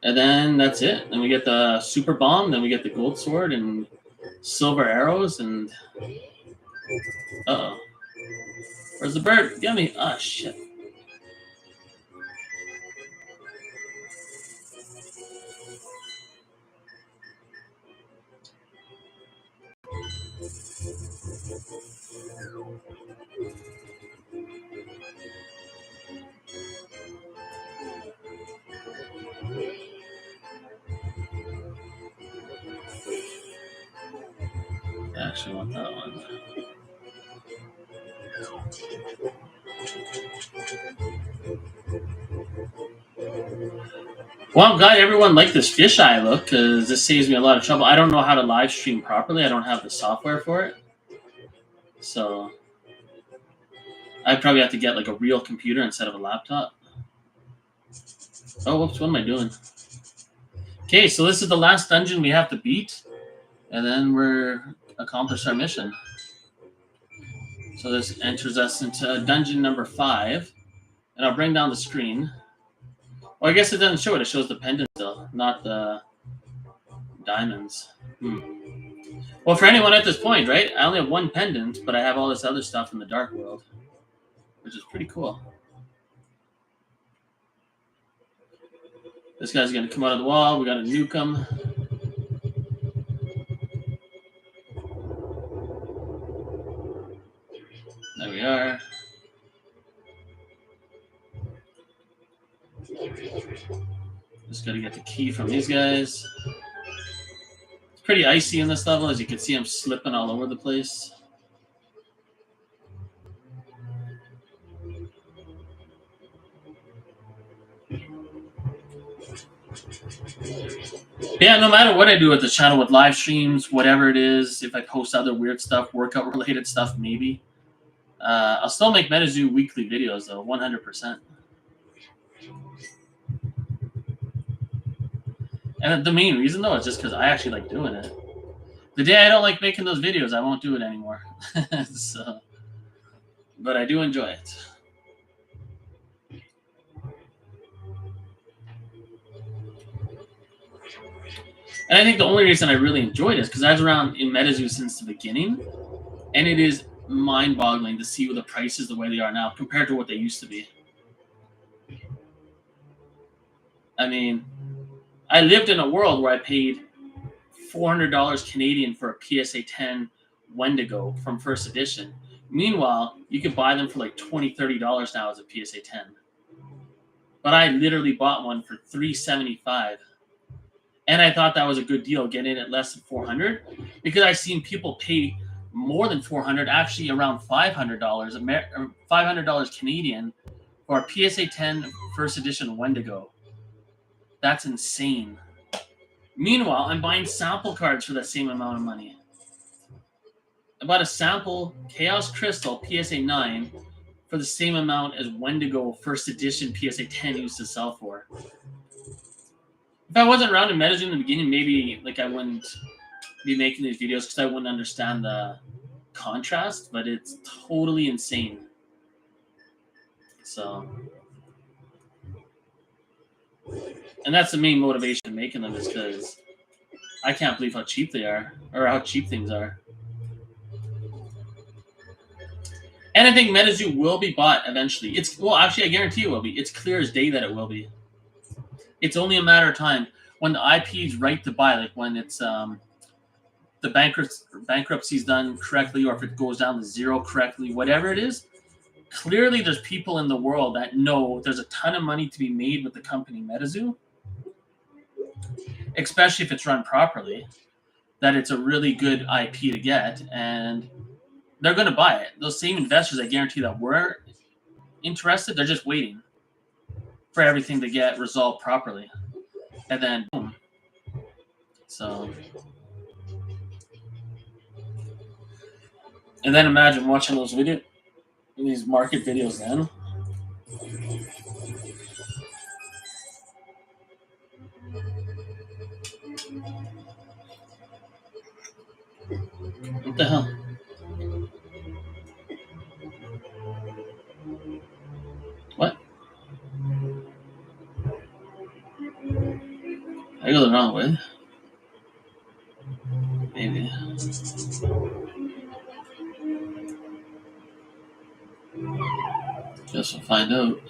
S1: And then that's it. Then we get the super bomb, then we get the gold sword and silver arrows, and... Uh-oh. Where's the bird? Get me! Ah, shit. I actually want that one. Well, I'm glad everyone liked this fisheye look, because this saves me a lot of trouble. I don't know how to live stream properly. I don't have the software for it. So I probably have to get like a real computer instead of a laptop. Oh, whoops, what am I doing? Okay, so this is the last dungeon we have to beat, and then we're accomplished our mission. So this enters us into dungeon number 5, and I'll bring down the screen. Well, I guess it doesn't show it. It shows the pendant still, not the diamonds. Well, for anyone at this point, right? I only have 1 pendant, but I have all this other stuff in the dark world, which is pretty cool. This guy's going to come out of the wall. We got to nuke him. There we are. Just got to get the key from these guys. It's pretty icy in this level. As you can see, I'm slipping all over the place. Yeah, no matter what I do with the channel, with live streams, whatever it is, if I post other weird stuff, workout-related stuff, maybe, I'll still make Medizu weekly videos, though, 100%. And the main reason, though, is just because I actually like doing it. The day I don't like making those videos, I won't do it anymore. So, but I do enjoy it. And I think the only reason I really enjoyed it is because I was around in MetaZoo since the beginning, and it is mind-boggling to see the prices the way they are now compared to what they used to be. I mean, I lived in a world where I paid $400 Canadian for a PSA 10 Wendigo from first edition. Meanwhile, you could buy them for like $20, $30 now as a PSA 10. But I literally bought one for $375, and I thought that was a good deal, getting it at less than $400, because I've seen people pay more than $400, actually around $500, $500 Canadian for a PSA 10 first edition Wendigo. That's insane. Meanwhile, I'm buying sample cards for that same amount of money. I bought a sample Chaos Crystal PSA 9 for the same amount as Wendigo first edition PSA 10 used to sell for. If I wasn't around in MetaZoo in the beginning, maybe like I wouldn't be making these videos because I wouldn't understand the contrast, but it's totally insane. So, and that's the main motivation of making them, is because I can't believe how cheap they are, or how cheap things are. And I think MetaZoo will be bought eventually. Actually, I guarantee it will be. It's clear as day that it will be. It's only a matter of time when the IP is right to buy, like when it's the bankruptcy's done correctly, or if it goes down to zero correctly, whatever it is. Clearly, there's people in the world that know there's a ton of money to be made with the company MetaZoo, especially if it's run properly, that it's a really good IP to get, and they're going to buy it. Those same investors, I guarantee, that were interested, they're just waiting for everything to get resolved properly. And then, boom. So, and then imagine watching these market videos then. What the hell? What? I go the wrong way? Maybe. Guess we'll find out.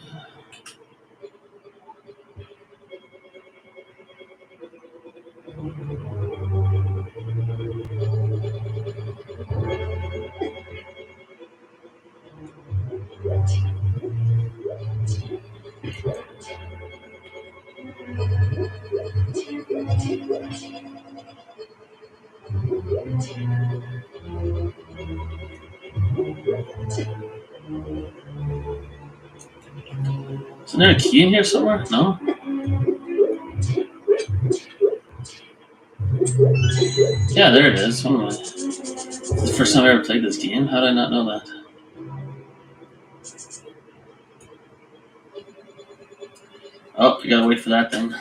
S1: Isn't there a key in here somewhere? No? Yeah, there it is. Oh, it's the first time I ever played this game. How did I not know that? Oh, you gotta wait for that then.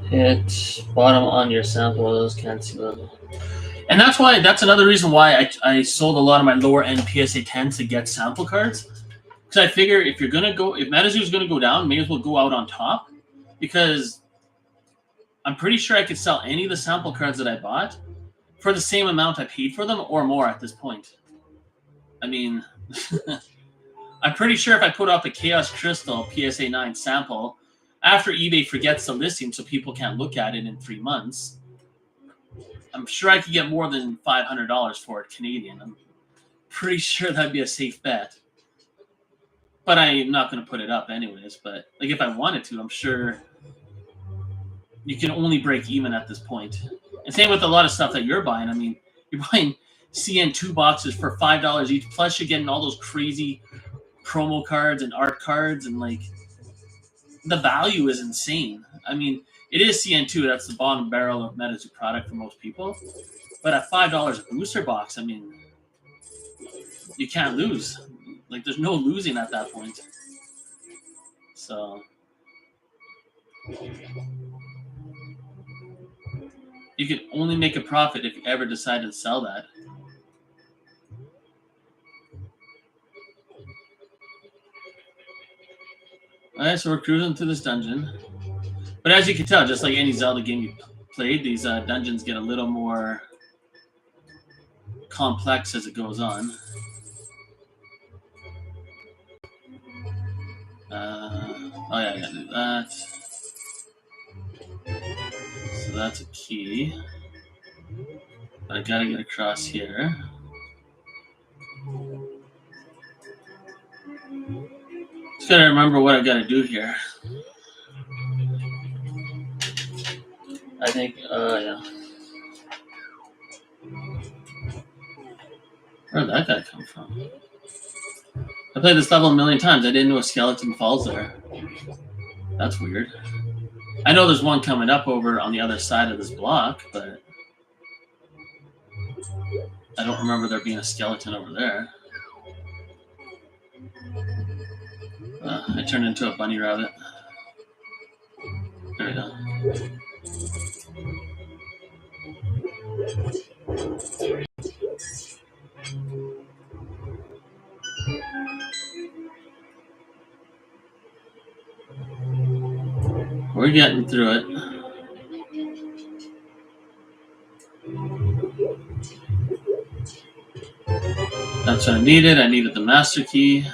S1: Hit bottom on your sample. Those can't see them. And that's another reason why I sold a lot of my lower end PSA 10s to get sample cards. Because I figure if MetaZoo is gonna go down, may as well go out on top. Because I'm pretty sure I could sell any of the sample cards that I bought for the same amount I paid for them or more at this point. I mean, I'm pretty sure if I put up a Chaos Crystal PSA 9 sample, after eBay forgets the listing so people can't look at it in 3 months, I'm sure I could get more than $500 for it Canadian. I'm pretty sure that'd be a safe bet. But I'm not going to put it up anyways. But like if I wanted to, I'm sure you can only break even at this point. And same with a lot of stuff that you're buying. I mean, you're buying CN2 boxes for $5 each, plus you're getting all those crazy promo cards and art cards, and like the value is insane. I mean, it is CN2. That's the bottom barrel of MetaZoo product for most people. But at $5 a booster box, I mean, you can't lose. Like, there's no losing at that point. So, You can only make a profit if you ever decide to sell that. Alright, so we're cruising through this dungeon. But as you can tell, just like any Zelda game you played, these dungeons get a little more complex as it goes on. Oh yeah, I gotta do that. So that's a key. But I gotta get across here. Just gotta remember what I gotta do here. I think, yeah. Where'd that guy come from? I played this level a million times. I didn't know a skeleton falls there. That's weird. I know there's one coming up over on the other side of this block, but I don't remember there being a skeleton over there. I turned into a bunny rabbit. There we go. We're getting through it. That's what I needed. I needed the master key.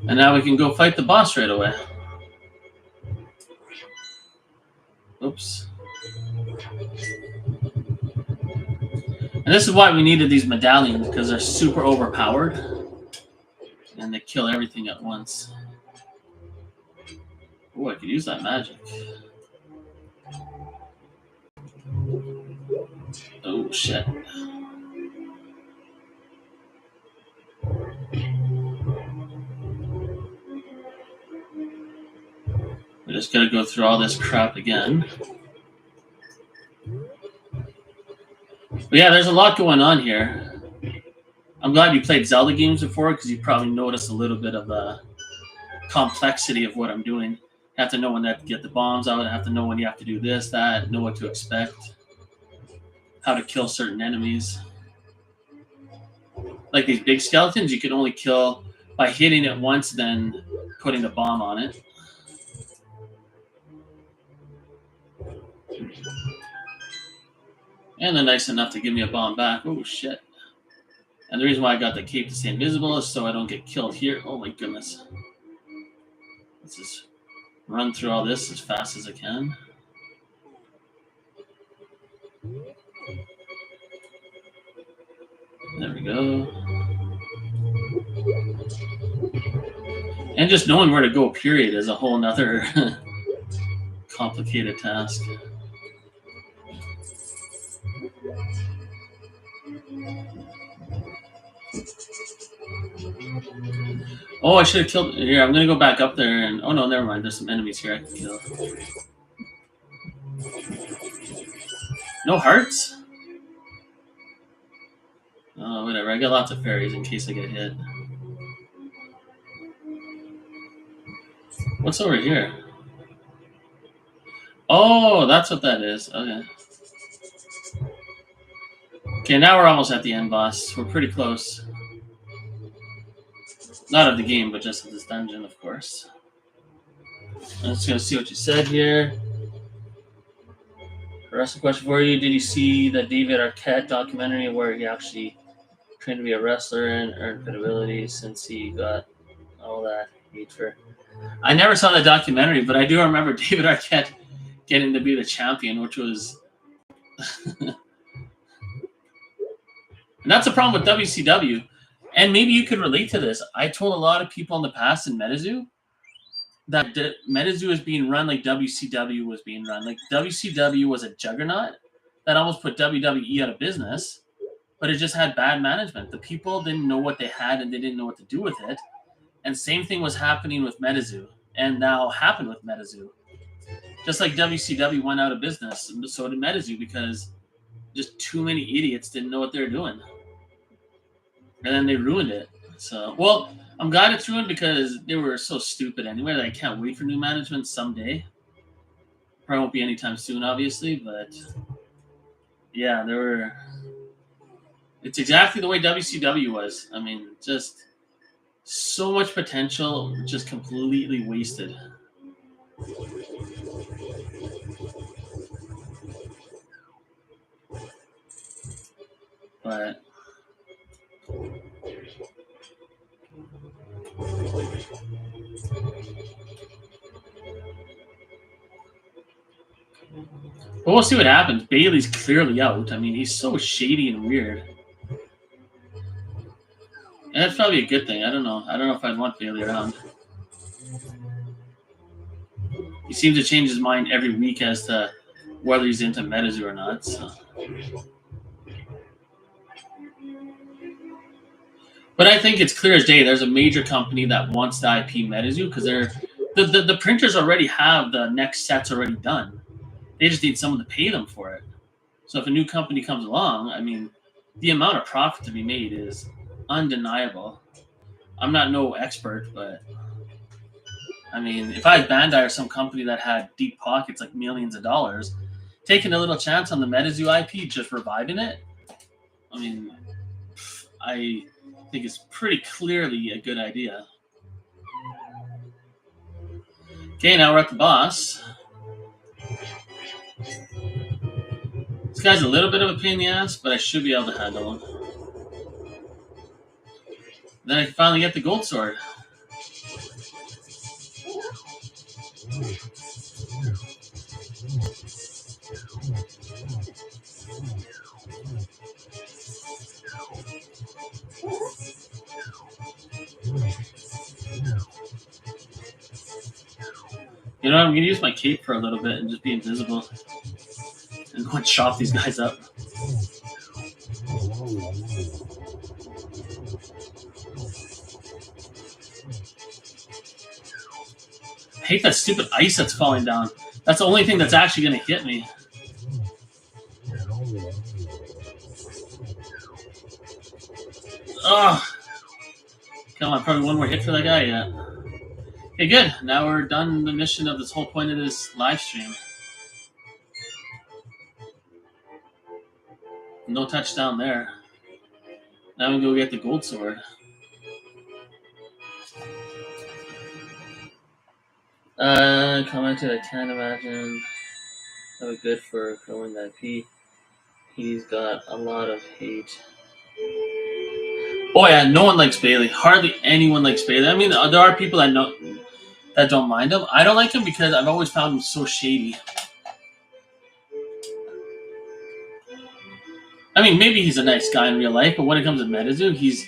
S1: And now we can go fight the boss right away. Oops. And this is why we needed these medallions, because they're super overpowered. And they kill everything at once. Oh, I could use that magic. Oh, shit. We just gotta go through all this crap again. But yeah, there's a lot going on here. I'm glad you played Zelda games before, because you probably noticed a little bit of the complexity of what I'm doing. You have to know when to get the bombs out. I have to know when you have to do this, that, know what to expect, how to kill certain enemies. Like these big skeletons, you can only kill by hitting it once, then putting a bomb on it. And they're nice enough to give me a bomb back. Oh, shit. And the reason why I got the cape to stay invisible is so I don't get killed here. Oh, my goodness. Let's just run through all this as fast as I can. There we go. And just knowing where to go, period, is a whole nother complicated task. Oh, I should have killed... Here, I'm going to go back up there and... Oh, no, never mind. There's some enemies here I can kill. No hearts? Oh, whatever. I got lots of fairies in case I get hit. What's over here? Oh, that's what that is. Okay. Okay, now we're almost at the end, boss. We're pretty close. Not of the game, but just of this dungeon, of course. I'm just going to see what you said here. Wrestling question for you. Did you see the David Arquette documentary where he actually trained to be a wrestler and earned credibility since he got all that hate for... I never saw the documentary, but I do remember David Arquette getting to be the champion, which was... And that's the problem with WCW. And maybe you could relate to this. I told a lot of people in the past in Medizu that Medizu is being run like WCW was being run. Like WCW was a juggernaut that almost put WWE out of business, but it just had bad management. The people didn't know what they had and they didn't know what to do with it. And same thing was happening with Medizu, and now happened with Medizu. Just like WCW went out of business, so did Medizu, because just too many idiots didn't know what they were doing. And then they ruined it. So, well, I'm glad it's ruined because they were so stupid anyway that I can't wait for new management someday. Probably won't be anytime soon, obviously, but yeah, there were. It's exactly the way WCW was. I mean, just so much potential, just completely wasted. But we'll see what happens. Bailey's clearly out. I mean, he's so shady and weird. And that's probably a good thing. I don't know. I don't know if I'd want Bailey around. He seems to change his mind every week as to whether he's into Metazoo or not. So. But I think it's clear as day. There's a major company that wants the IP Metazoo because the printers already have the next sets already done. They just need someone to pay them for it. So if a new company comes along, I mean, the amount of profit to be made is undeniable. I'm not no expert, but I mean, if I had Bandai or some company that had deep pockets like millions of dollars, taking a little chance on the Metazoo IP, just reviving it, I mean, I think it's pretty clearly a good idea. Okay, now we're at the boss. This guy's a little bit of a pain in the ass, but I should be able to handle him. Then I can finally get the gold sword. You know, I'm going to use my cape for a little bit and just be invisible. And go and chop these guys up. I hate that stupid ice that's falling down. That's the only thing that's actually going to hit me. Ugh. Come on, probably one more hit for that guy, yeah. Okay, good. Now we're done the mission of this whole point of this live stream. No touchdown there. Now we go get the gold sword. Commented, I can't imagine how good for growing that IP. He's got a lot of hate. Oh yeah, no one likes Bailey. Hardly anyone likes Bailey. I mean, there are people that don't mind him. I don't like him because I've always found him so shady. I mean, maybe he's a nice guy in real life, but when it comes to Metazoo, he's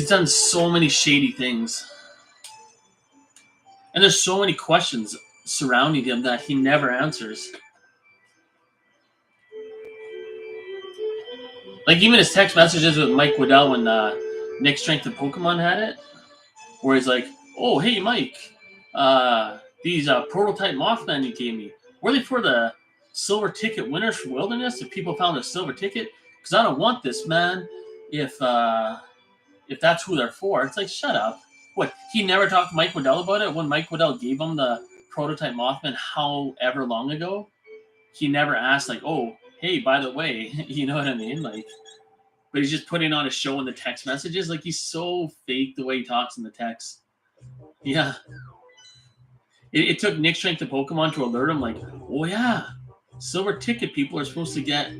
S1: done so many shady things. And there's so many questions surrounding him that he never answers. Like even his text messages with Mike Waddell when Nick Strength of Pokemon had it, where he's like, "Oh, hey Mike, these prototype Mothman you gave me, were they for the silver ticket winners for Wilderness? If people found a silver ticket, because I don't want this, man. If that's who they're for." It's like, shut up. What, he never talked to Mike Waddell about it when Mike Waddell gave him the prototype Mothman however long ago? He never asked, like, oh, hey, by the way, you know what I mean? Like, but he's just putting on a show in the text messages. Like, he's so fake the way he talks in the text. Yeah. It took Nick Strength to Pokemon to alert him, like, oh, yeah, silver ticket people are supposed to get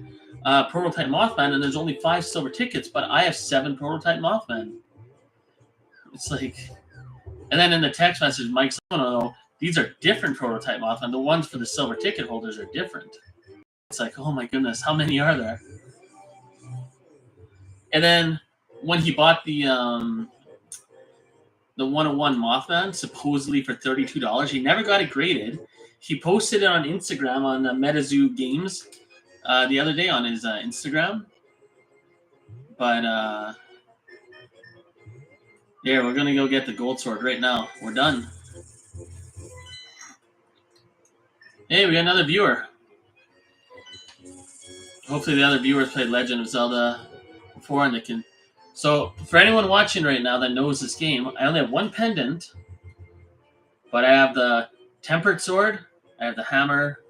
S1: prototype Mothman, and there's only 5 silver tickets, but I have 7 prototype Mothman. It's like, and then in the text message, Mike's, no, these are different prototype Mothman. The ones for the silver ticket holders are different. It's like, oh my goodness, how many are there? And then when he bought the 101 Mothman, supposedly for $32, he never got it graded. He posted it on Instagram on Metazoo Games the other day on his Instagram. But yeah, we're gonna go get the gold sword right now. We're done. Hey, we got another viewer. Hopefully the other viewers played Legend of Zelda before and they can. So for anyone watching right now that knows this game, I only have one pendant, but I have the Tempered sword. I have the hammer.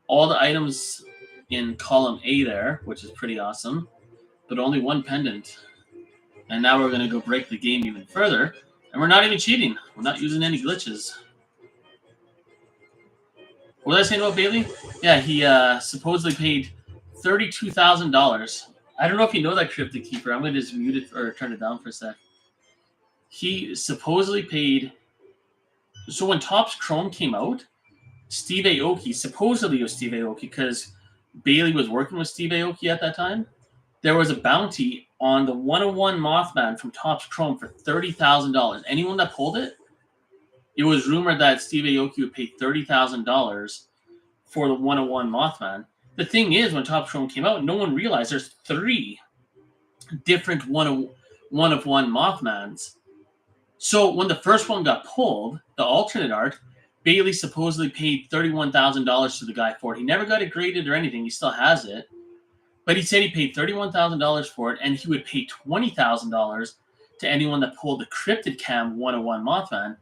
S1: All the items in column A there, which is pretty awesome. But only one pendant. And now we're going to go break the game even further. And we're not even cheating. We're not using any glitches. What was I saying about Bailey? Yeah, he supposedly paid $32,000. I don't know if you know that Cryptic Keeper. I'm going to just mute it or turn it down for a sec. He supposedly paid... So when Topps Chrome came out, Steve Aoki, supposedly it was Steve Aoki because Bailey was working with Steve Aoki at that time. There was a bounty on the 101 Mothman from Topps Chrome for $30,000. Anyone that pulled it, it was rumored that Steve Aoki would pay $30,000 for the 101 Mothman. The thing is, when Topps Chrome came out, no one realized there's 3 different one of one Mothmans. So when the first one got pulled, the alternate art, Bailey supposedly paid $31,000 to the guy for it. He never got it graded or anything. He still has it. But he said he paid $31,000 for it, and he would pay $20,000 to anyone that pulled the Cryptid Cam 101 Mothman.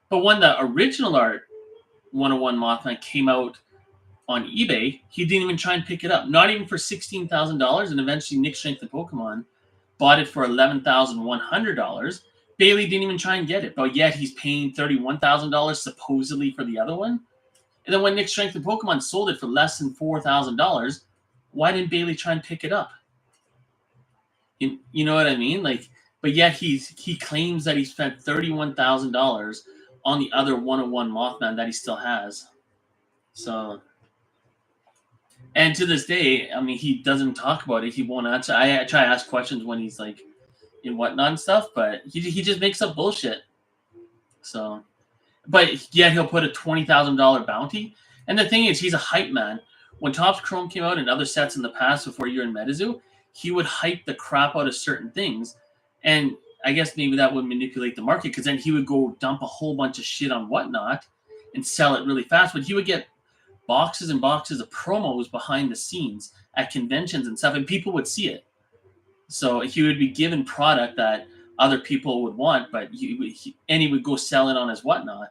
S1: But when the original art 101 Mothman came out on eBay, he didn't even try and pick it up. Not even for $16,000, and eventually Nick Strength the Pokemon bought it for $11,100. Bailey didn't even try and get it, but yet he's paying $31,000 supposedly for the other one. And then when Nick Strength the Pokemon sold it for less than $4,000, why didn't Bailey try and pick it up? You know what I mean? Like, but yet he claims that he spent $31,000 on the other 101 Mothman that he still has. So, and to this day, I mean, he doesn't talk about it. He won't answer. I try to ask questions when he's like in whatnot and stuff, but he just makes up bullshit. So, but yet he'll put a $20,000 bounty. And the thing is, he's a hype man. When Topps Chrome came out and other sets in the past before you're in MetaZoo, he would hype the crap out of certain things. And I guess maybe that would manipulate the market because then he would go dump a whole bunch of shit on whatnot and sell it really fast. But he would get boxes and boxes of promos behind the scenes at conventions and stuff, and people would see it. So he would be given product that other people would want, but he would go sell it on his whatnot.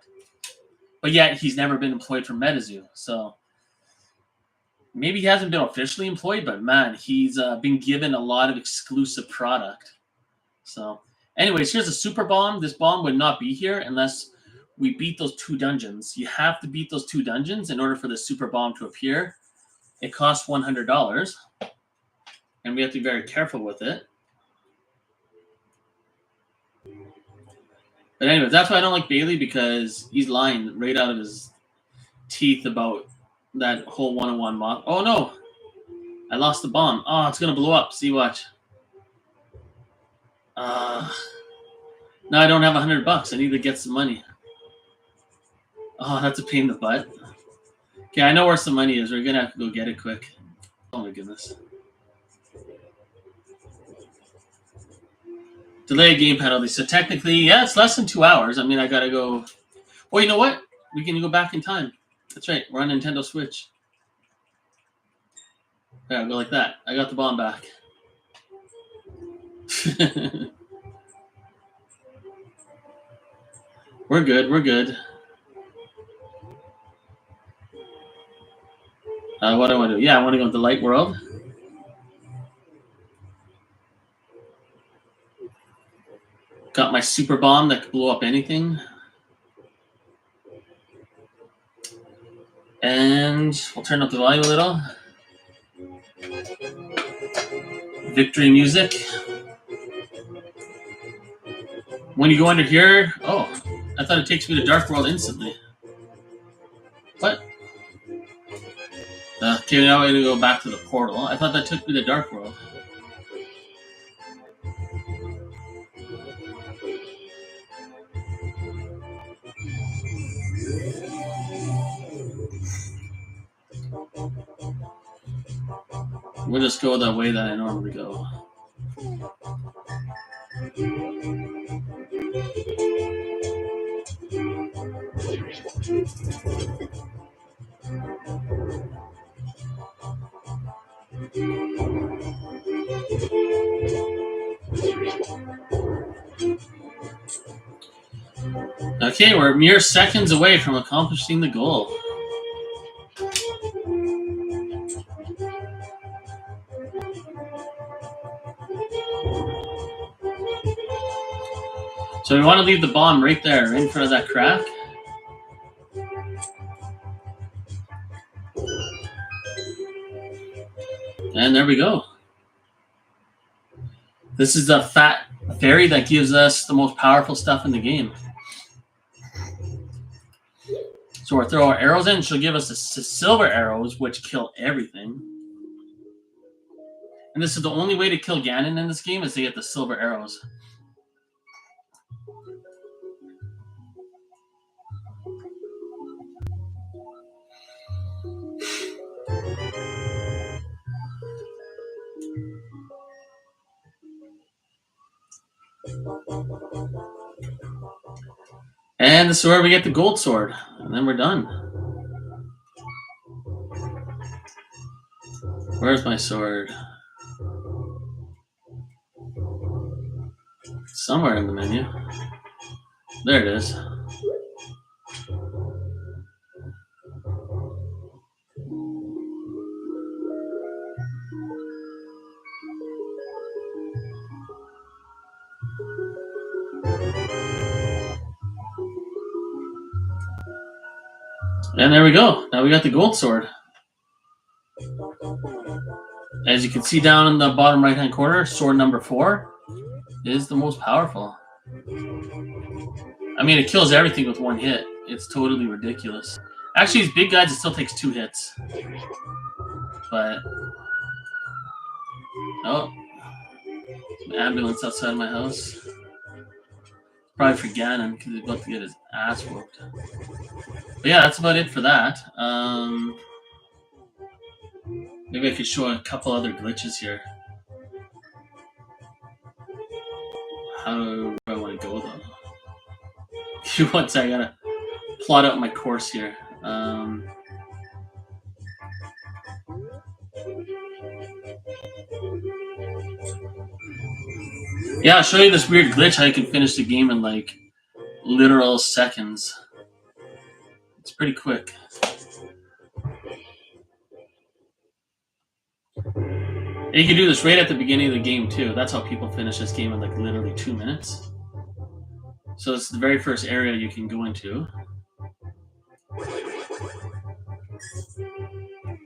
S1: But yet he's never been employed for MetaZoo. So maybe he hasn't been officially employed, but man, he's been given a lot of exclusive product. So anyways, here's a super bomb. This bomb would not be here unless we beat those 2 dungeons. You have to beat those 2 dungeons in order for the super bomb to appear. It costs $100, and we have to be very careful with it. But anyways, that's why I don't like Bailey, because he's lying right out of his teeth about that whole 101 moth. Oh no! I lost the bomb. Oh, it's gonna blow up. See, watch. Now I don't have $100. I need to get some money. Oh, that's a pain in the butt. Okay, I know where some money is. We're gonna have to go get it quick. Oh my goodness. Delay game penalty. So technically, yeah, it's less than 2 hours. I mean, I gotta go. Well, you know what? We can go back in time. That's right. We're on Nintendo Switch. Yeah, I'll go like that. I got the bomb back. We're good. We're good. What do I want to do? Yeah, I want to go to the light world. Got my super bomb that could blow up anything. And we'll turn up the volume a little. Victory music. When you go under here, oh, I thought it takes me to Dark World instantly. What? Okay, now I gotta go back to the portal. I thought that took me to Dark World. We'll just go the way that I normally go. Okay, we're mere seconds away from accomplishing the goal. So we want to leave the bomb right there, right in front of that crack. And there we go. This is the fat fairy that gives us the most powerful stuff in the game. So we'll throw our arrows in. She'll give us the silver arrows, which kill everything. And this is the only way to kill Ganon in this game is to get the silver arrows. And this is where we get the gold sword. And then we're done. Where's my sword? Somewhere in the menu. There it is. And there we go. Now we got the gold sword. As you can see down in the bottom right hand corner, sword number 4 is the most powerful. I mean, it kills everything with one hit. It's totally ridiculous. Actually, these big guys, it still takes 2 hits. But... oh. Some ambulance outside my house. Probably for Ganon, because he's about to get his ass whooped. But yeah, that's about it for that. Maybe I could show a couple other glitches here. How do I want to go, though? Once I gotta plot out my course here. Yeah, I'll show you this weird glitch how you can finish the game in like literal seconds. It's pretty quick. And you can do this right at the beginning of the game too. That's how people finish this game in like literally 2 minutes. So it's the very first area you can go into.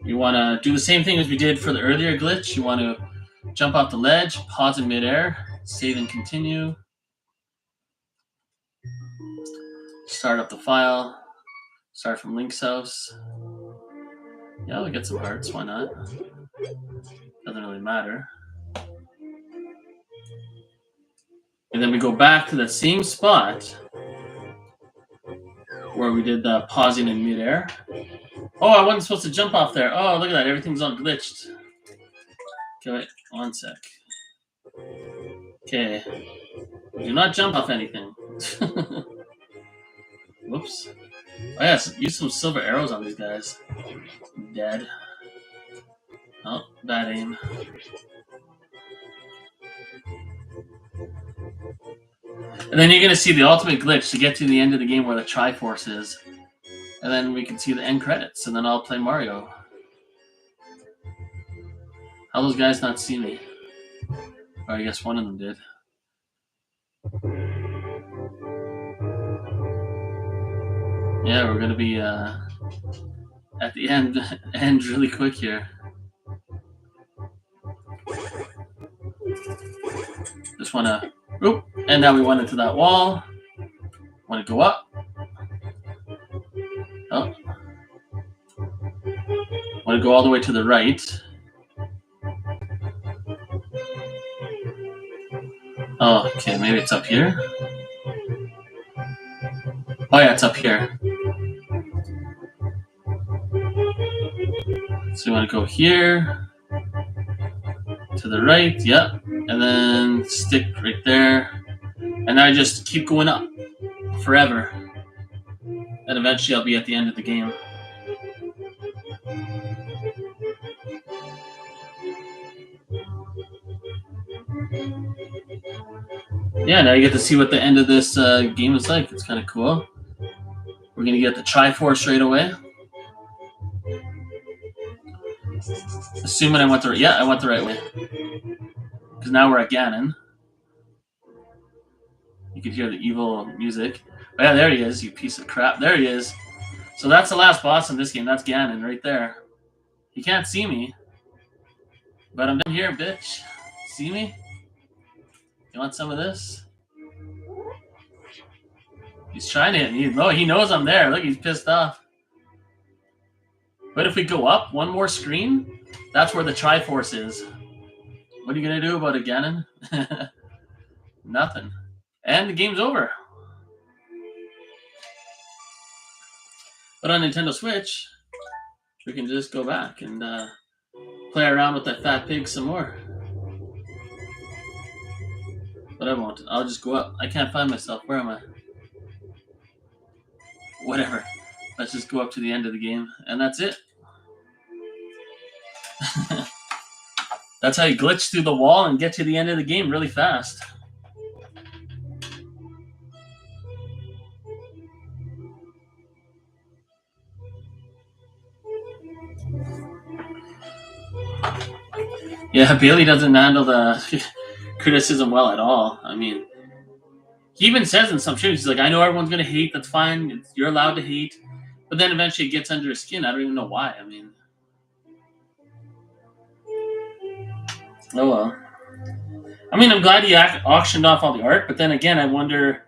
S1: You want to do the same thing as we did for the earlier glitch. You want to jump off the ledge, pause in midair, save and continue. Start up the file. Start from Link's house. Yeah, we get some hearts. Why not? Doesn't really matter. And then we go back to the same spot where we did the pausing in midair. Oh, I wasn't supposed to jump off there. Oh, look at that. Everything's all glitched. Okay, wait. 1 sec. Okay. Do not jump off anything. Whoops. Oh, yeah. Use some silver arrows on these guys. Dead. Oh, bad aim. And then you're going to see the ultimate glitch to get to the end of the game where the Triforce is. And then we can see the end credits, and then I'll play Mario. How those guys not see me? Or I guess one of them did. Yeah, we're going to be at the end really quick here. Just want to... oop, and now we went into that wall. Want to go up. Oh. Want to go all the way to the right. Oh, okay, maybe it's up here. Oh yeah, it's up here. So you want to go here. To the right, yep. And then stick right there. And now I just keep going up. Forever. And eventually I'll be at the end of the game. Yeah, now you get to see what the end of this game is like. It's kind of cool. We're going to get the Triforce right away. Assuming I went the right way. Because now we're at Ganon. You can hear the evil music. Oh, yeah, there he is, you piece of crap. There he is. So that's the last boss in this game. That's Ganon right there. He can't see me. But I'm down here, bitch. See me? You want some of this? He's trying to hit me. No, he knows I'm there. Look, he's pissed off. But if we go up one more screen, that's where the Triforce is. What are you going to do about it, Ganon? Nothing. And the game's over. But on Nintendo Switch, we can just go back and play around with that fat pig some more. But I won't. I'll just go up. I can't find myself. Where am I? Whatever. Let's just go up to the end of the game. And that's it. That's how you glitch through the wall and get to the end of the game really fast. Yeah, Bailey doesn't handle the criticism well at all. I mean, he even says in some shows, he's like, I know everyone's going to hate. That's fine. You're allowed to hate. But then eventually it gets under his skin. I don't even know why. I mean, oh well. I mean, I'm glad he auctioned off all the art. But then again, I wonder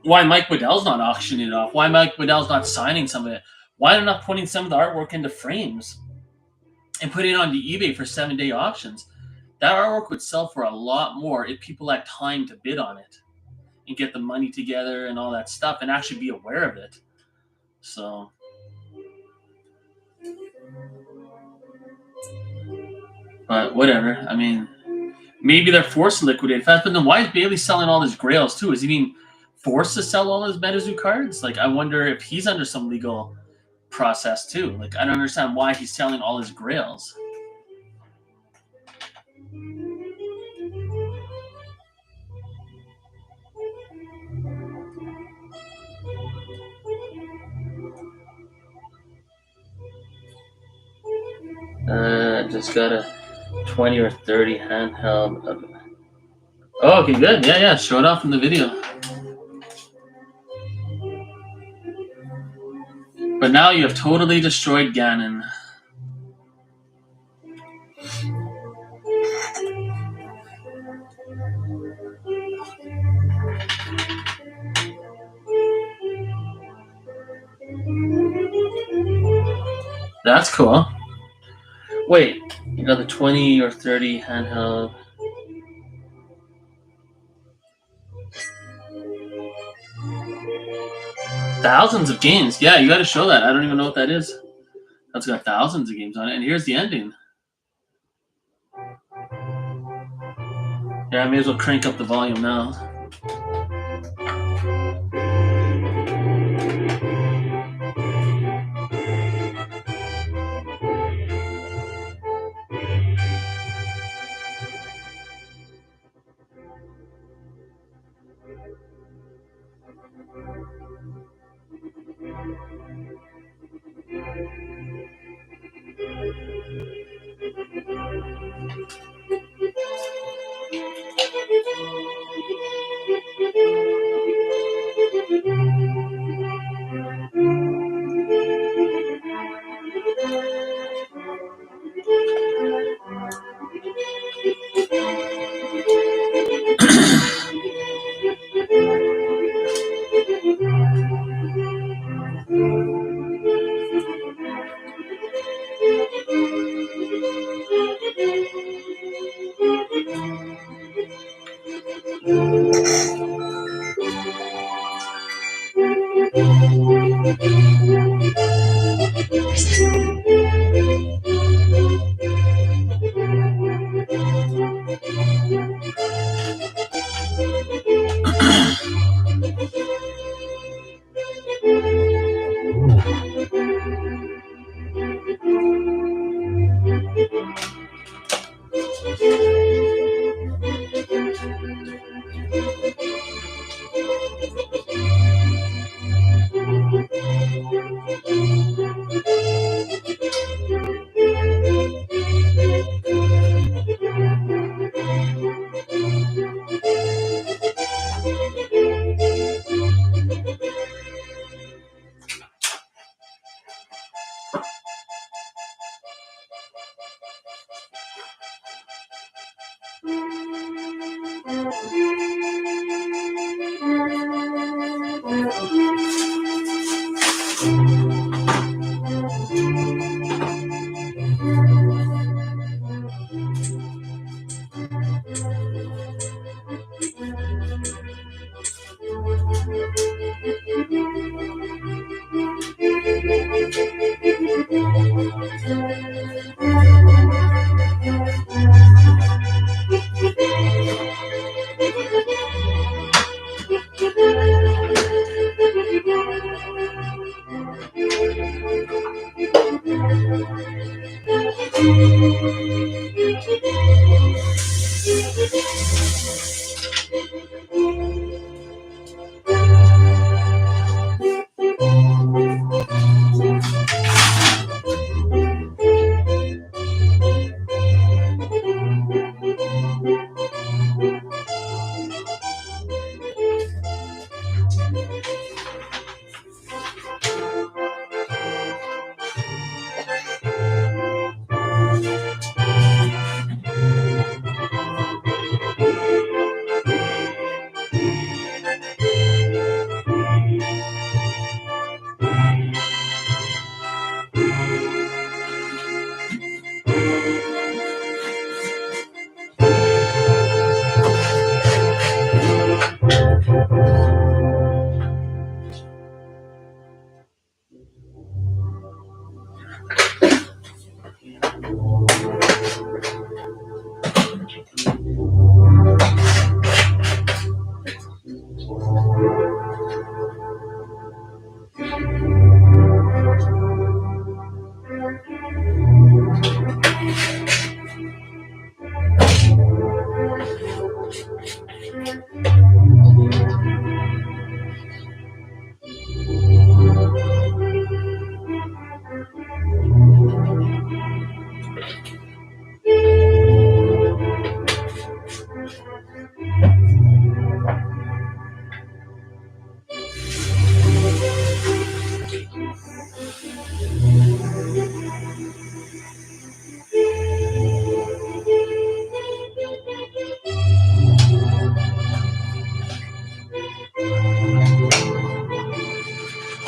S1: why Mike Waddell's not auctioning it off. Why Mike Waddell's not signing some of it. Why they're not putting some of the artwork into frames and putting it onto eBay for 7-day auctions. That artwork would sell for a lot more if people had time to bid on it and get the money together and all that stuff and actually be aware of it. So, but whatever. I mean, maybe they're forced to liquidate fast, but then why is Bailey selling all his grails too? Is he being forced to sell all his Medizu cards? Like, I wonder if he's under some legal process too. Like, I don't understand why he's selling all his grails. Just got a 20 or 30 handheld of it. Oh, okay, good. Yeah. Show it off in the video. But now you have totally destroyed Ganon. That's cool. Wait, you got the 20 or 30 handheld. Thousands of games. Yeah, you got to show that. I don't even know what that is. That's got thousands of games on it. And here's the ending. Yeah, I may as well crank up the volume now.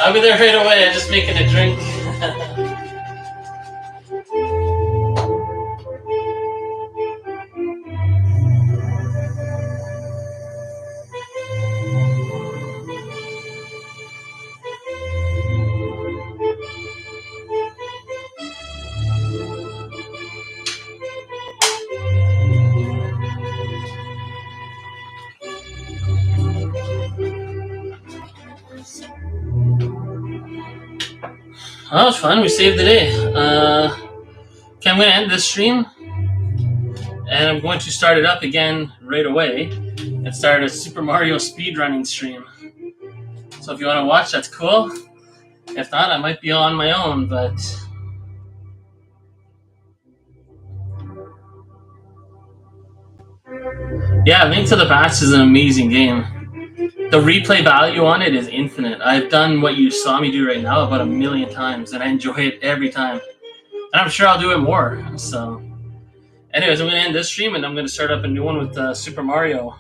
S1: I'll be there right away. I'm just making a drink. Oh, it's fun. We saved the day. Okay, I'm going to end this stream, and I'm going to start it up again right away and start a Super Mario speedrunning stream. So if you want to watch, that's cool. If not, I might be on my own, but... Yeah, Link to the Past is an amazing game. The replay value on it is infinite. I've done what you saw me do right now about 1,000,000 times, and I enjoy it every time. And I'm sure I'll do it more. So, anyways, I'm going to end this stream, and I'm going to start up a new one with Super Mario.